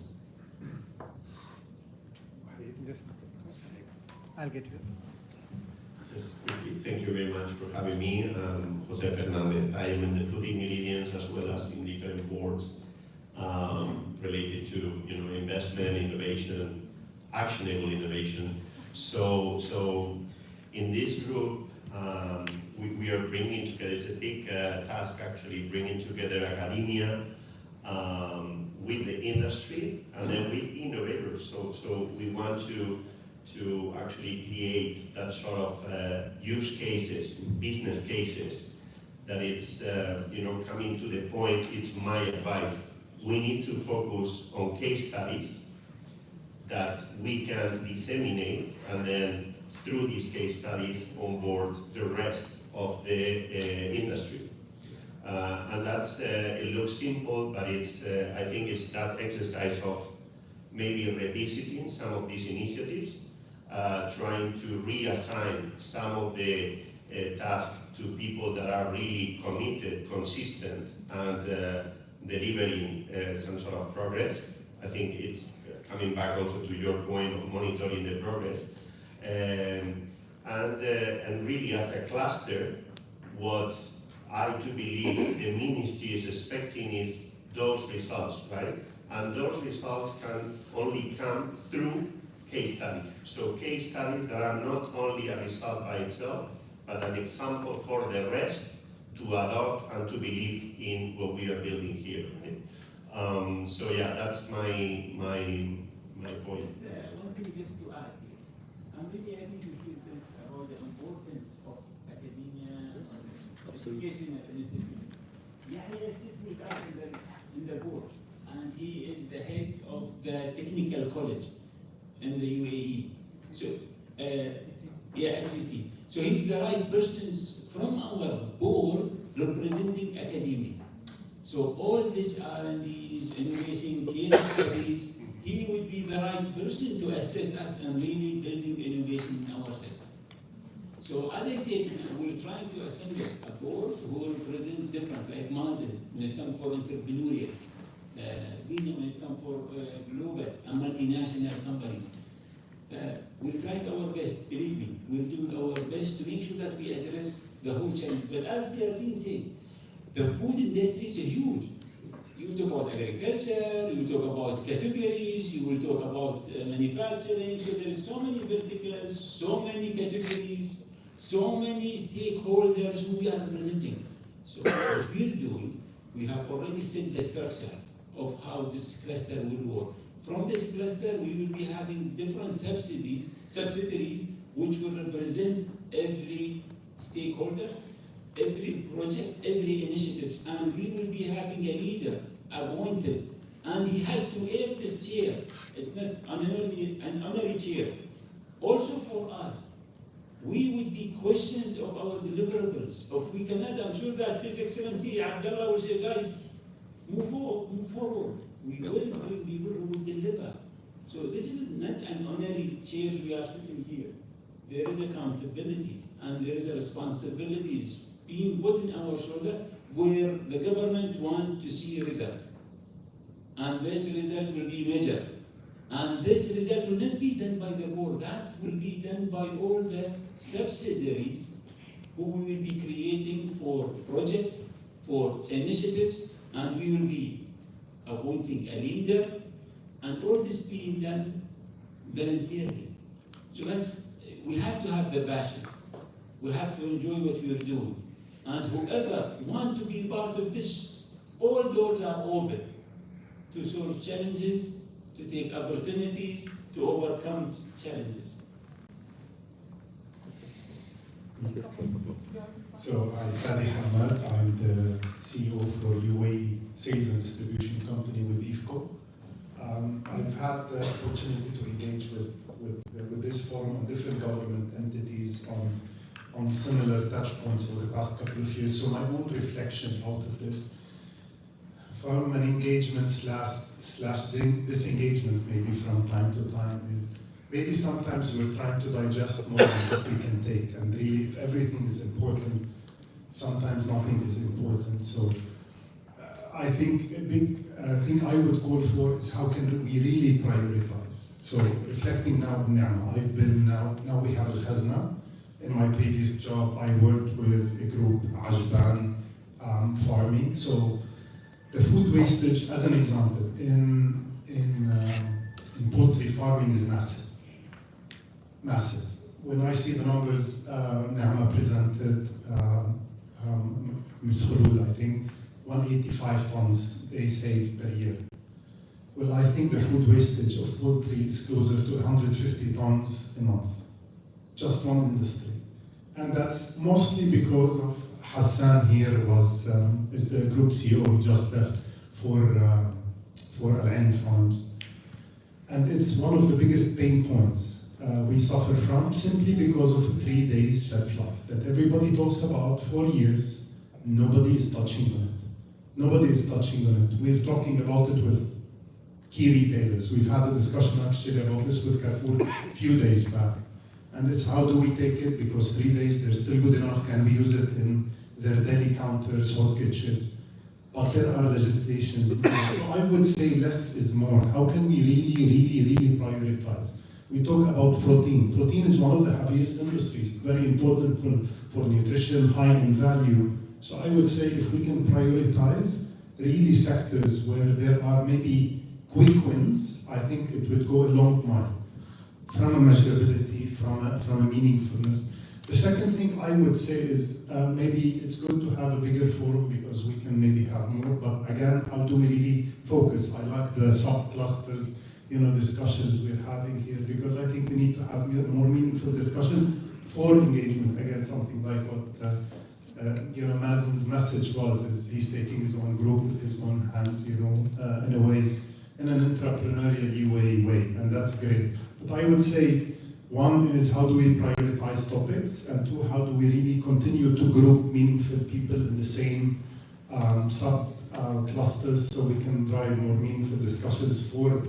I'll get you. Yes, thank you very much for having me. Jose Fernandez. I am in the food ingredients as well as in different boards related to investment, innovation, actionable innovation. So In this group, we are bringing together, it's a big task actually, bringing together academia with the industry and then with innovators. So we want to actually create that sort of use cases, business cases, that it's, coming to the point, it's my advice. We need to focus on case studies that we can disseminate, and then through these case studies onboard the rest of the industry. And that's, it looks simple, but it's, I think it's that exercise of maybe revisiting some of these initiatives, trying to reassign some of the tasks to people that are really committed, consistent, and delivering some sort of progress. I think it's coming back also to your point of monitoring the progress. And really as a cluster, what I do believe the ministry is expecting is those results, right? And those results can only come through case studies. So case studies that are not only a result by itself, but an example for the rest to adopt and to believe in what we are building here. Right? So yeah, that's my point. One thing just to add here. I'm really happy to hear this about the importance of academia, education institution. Yahya sits with us in the board, and he is the head of the technical college in the UAE. So, LCT. So he's the right person from our board representing academia. So all these R&Ds, innovation case studies, he would be the right person to assess us and really building innovation in our sector. So as I said, we're trying to assemble a board who will represent different, like Mazen, when it comes for entrepreneurial, Dina, when it comes for global and multinational companies. We're trying our best, believe me, we're doing our best to make sure that we address the whole challenge. But as Yasin said, the food industry is huge. You talk about agriculture, you talk about categories, you will talk about manufacturing. So there is so many verticals, so many categories, so many stakeholders who we are representing. So what we're doing, we have already set the structure of how this cluster will work. From this cluster, we will be having different subsidiaries, which will represent every stakeholder, every project, every initiative, and we will be having a leader appointed, and he has to earn this chair. It's not an honorary chair. Also for us, we would be questions of our deliverables. If we cannot, I'm sure that His Excellency Abdullah will say, guys, move forward. We will bring people who will deliver. So this is not an honorary chair we are sitting here. There is accountability and there is responsibilities being put in our shoulder where the government wants to see a result. And this result will be measured. And this result will not be done by the board, that will be done by all the subsidiaries who we will be creating for projects, for initiatives, and we will be appointing a leader, and all this being done voluntarily. So we have to have the passion. We have to enjoy what we are doing. And whoever wants to be part of this, all doors are open to solve challenges, to take opportunities, to overcome challenges. So I'm Fadi Hamad, I'm the CEO for UAE Sales and Distribution Company with IFCO. I've had the opportunity to engage with this forum and different government entities on similar touch points over the past couple of years. So my own reflection out of this, from an engagement slash disengagement maybe from time to time, is maybe sometimes we're trying to digest more than what we can take, and really if everything is important, sometimes nothing is important. So I think a big thing I would call for is how can we really prioritize. So reflecting now on Ni'ma, I've been now we have Al-Khazna. In my previous job, I worked with a group, Ajban Farming. So the food wastage, as an example, in poultry farming is massive. Massive. when I see the numbers Naama presented, Ms. Khulud, I think 185 tons they save per year. Well, I think the food wastage of poultry is closer to 150 tons a month, just one industry. And that's mostly because of Hassan here is the group CEO who just left for Al-Ain Farms. And it's one of the biggest pain points we suffer from, simply because of 3 days shelf life that everybody talks about. 4 years, nobody is touching on it. Nobody is touching on it. We're talking about it with key retailers. We've had a discussion actually about this with Carrefour a few days back. And it's how do we take it, because 3 days, they're still good enough. Can we use it in their deli counters, hot kitchens? But there are legislations. So I would say less is more. How can we really prioritize? We talk about protein. Protein is one of the heaviest industries, very important for nutrition, high in value. So I would say if we can prioritize really sectors where there are maybe quick wins, I think it would go a long mile from a measurability, from a meaningfulness. The second thing I would say is maybe it's good to have a bigger forum because we can maybe have more, but again, how do we really focus? I like the sub-clusters, discussions we're having here, because I think we need to have more meaningful discussions for engagement. Again, something like what Mazen's message was, is he's taking his own group with his own hands, in a way, in an entrepreneurial UAE way, and that's great. But I would say, one is how do we prioritize topics, and two, how do we really continue to group meaningful people in the same sub-clusters so we can drive more meaningful discussions for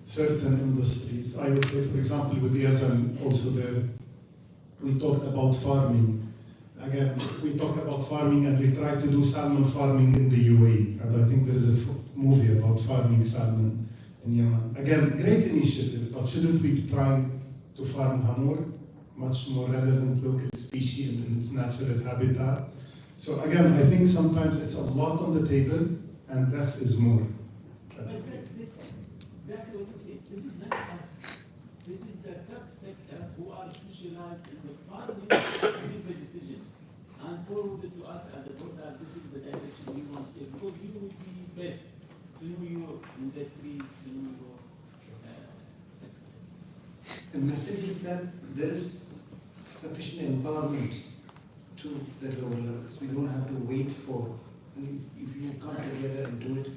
certain industries. I would say, for example, with Yazan also there, we talked about farming. Again, we talk about farming and we try to do salmon farming in the UAE. And I think there is a movie about farming salmon in Yemen. Again, great initiative, but shouldn't we be trying to farm hamur, much more relevant local species in its natural habitat? So again, I think sometimes it's a lot on the table and less is more. Exactly what you say. This is not us. This is the subsector who are specialized in the farming, make the decision and forward it to us as a board that this is the direction we want to take, because you will be best to know your industry, to know your sector. The message is that there is sufficient empowerment to the lower levels. We don't have to wait for, if you come together and do it,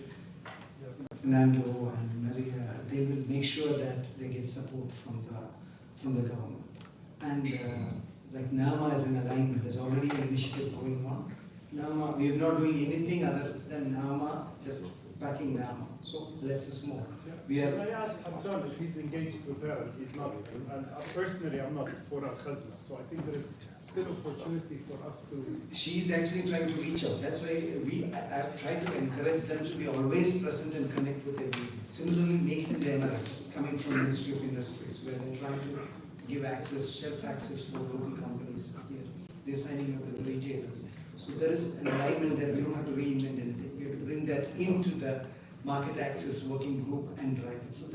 Fernando and Maria, they will make sure that they get support from the government. And like NAMA is in alignment, there's already an initiative going on. NAMA, we are not doing anything other than NAMA, just backing NAMA. So less is more. I asked Hassan if he's engaged with her, and he's not. And personally, I'm not for Al-Khazna, so I think there is still opportunity for us to... She's actually trying to reach out. That's why I've tried to encourage them to be always present and connect with everyone. Similarly, make it in the Emirates, coming from Ministry of Industries, where they're trying to give access, shelf access for local companies here. They're signing up with the retailers. So there is an alignment that we don't have to reinvent anything. We have to bring that into the market access working group and drive it. So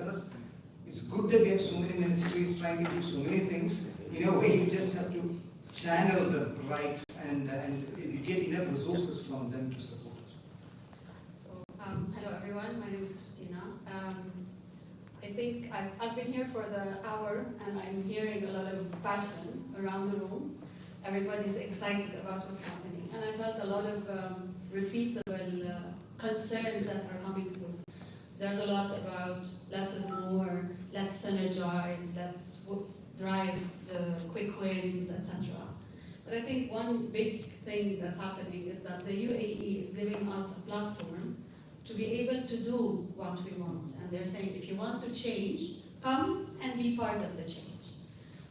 it's good that we have so many ministries trying to do so many things. In a way, you just have to channel them right and you get enough resources from them to support it. So, hello everyone, my name is Christina. I think I've been here for the hour and I'm hearing a lot of passion around the room. Everybody's excited about what's happening. And I felt a lot of repeatable concerns that are coming through. There's a lot about less is more, let's synergize, let's drive the quick wins, etc. But I think one big thing that's happening is that the UAE is giving us a platform to be able to do what we want. And they're saying, if you want to change, come and be part of the change.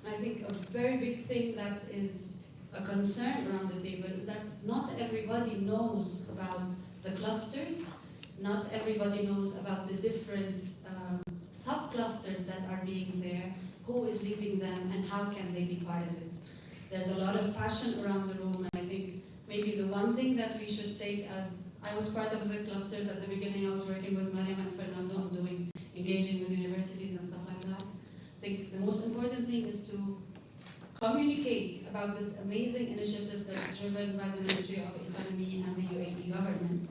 And I think a very big thing that is a concern around the table is that not everybody knows about the clusters, not everybody knows about the different sub-clusters that are being there, who is leading them, and how can they be part of it. There's a lot of passion around the room, and I think maybe the one thing that we should take as, I was part of the clusters at the beginning, I was working with Mariam and Fernando, engaging with universities and stuff like that. I think the most important thing is to communicate about this amazing initiative that's driven by the Ministry of Economy and the UAE government,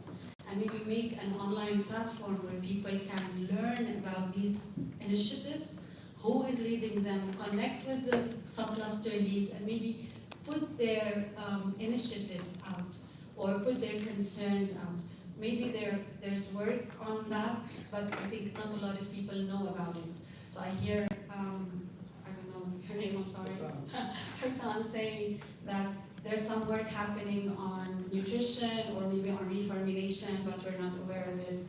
and maybe make an online platform where people can learn about these initiatives, who is leading them, connect with the sub-cluster leads, and maybe put their initiatives out or put their concerns out. Maybe there's work on that, but I think not a lot of people know about it. So I hear, I don't know her name, I'm sorry, Hassan saying that there's some work happening on nutrition or maybe on reformulation, but we're not aware of it.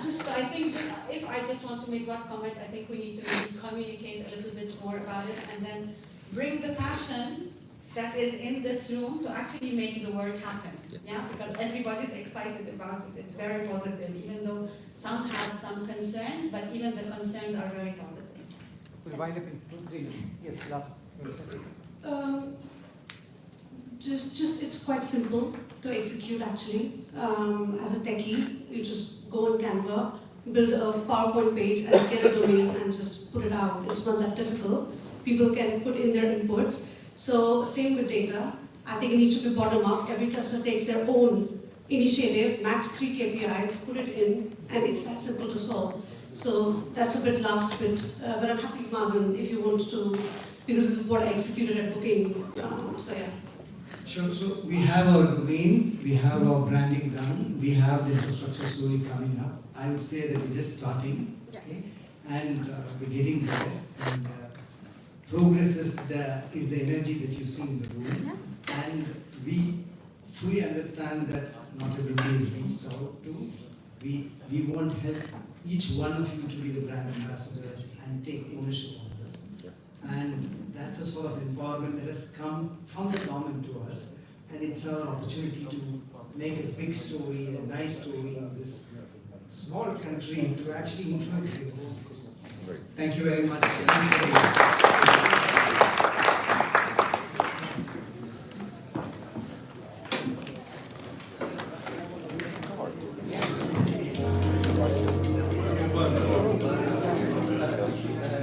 Just I think if I just want to make one comment, I think we need to maybe communicate a little bit more about it and then bring the passion that is in this room to actually make the work happen. Yeah, because everybody's excited about it. It's very positive, even though some have some concerns, but even the concerns are very positive. Yes, last. Just it's quite simple to execute actually. As a techie, you just go on Canva, build a PowerPoint page and get a domain and just put it out. It's not that difficult. People can put in their inputs. So same with data. I think it needs to be bottom up. Every cluster takes their own initiative, max 3 KPIs, put it in, and it's that simple to solve. So that's a bit last bit, but I'm happy, Mazen, if you want to, because this is what I executed at booking. So yeah. Sure. So we have our domain, we have our branding done, we have the infrastructure slowly coming up. I would say that we're just starting, okay? And we're getting there. And progress is the energy that you see in the room. And we fully understand that not everybody is reached out to. We want to help each one of you to be the brand ambassadors and take ownership of this. And that's a sort of empowerment that has come from the government to us. And it's our opportunity to make a big story, a nice story in this small country to actually influence the whole process. Thank you very much. Thanks for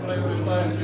Prioritarias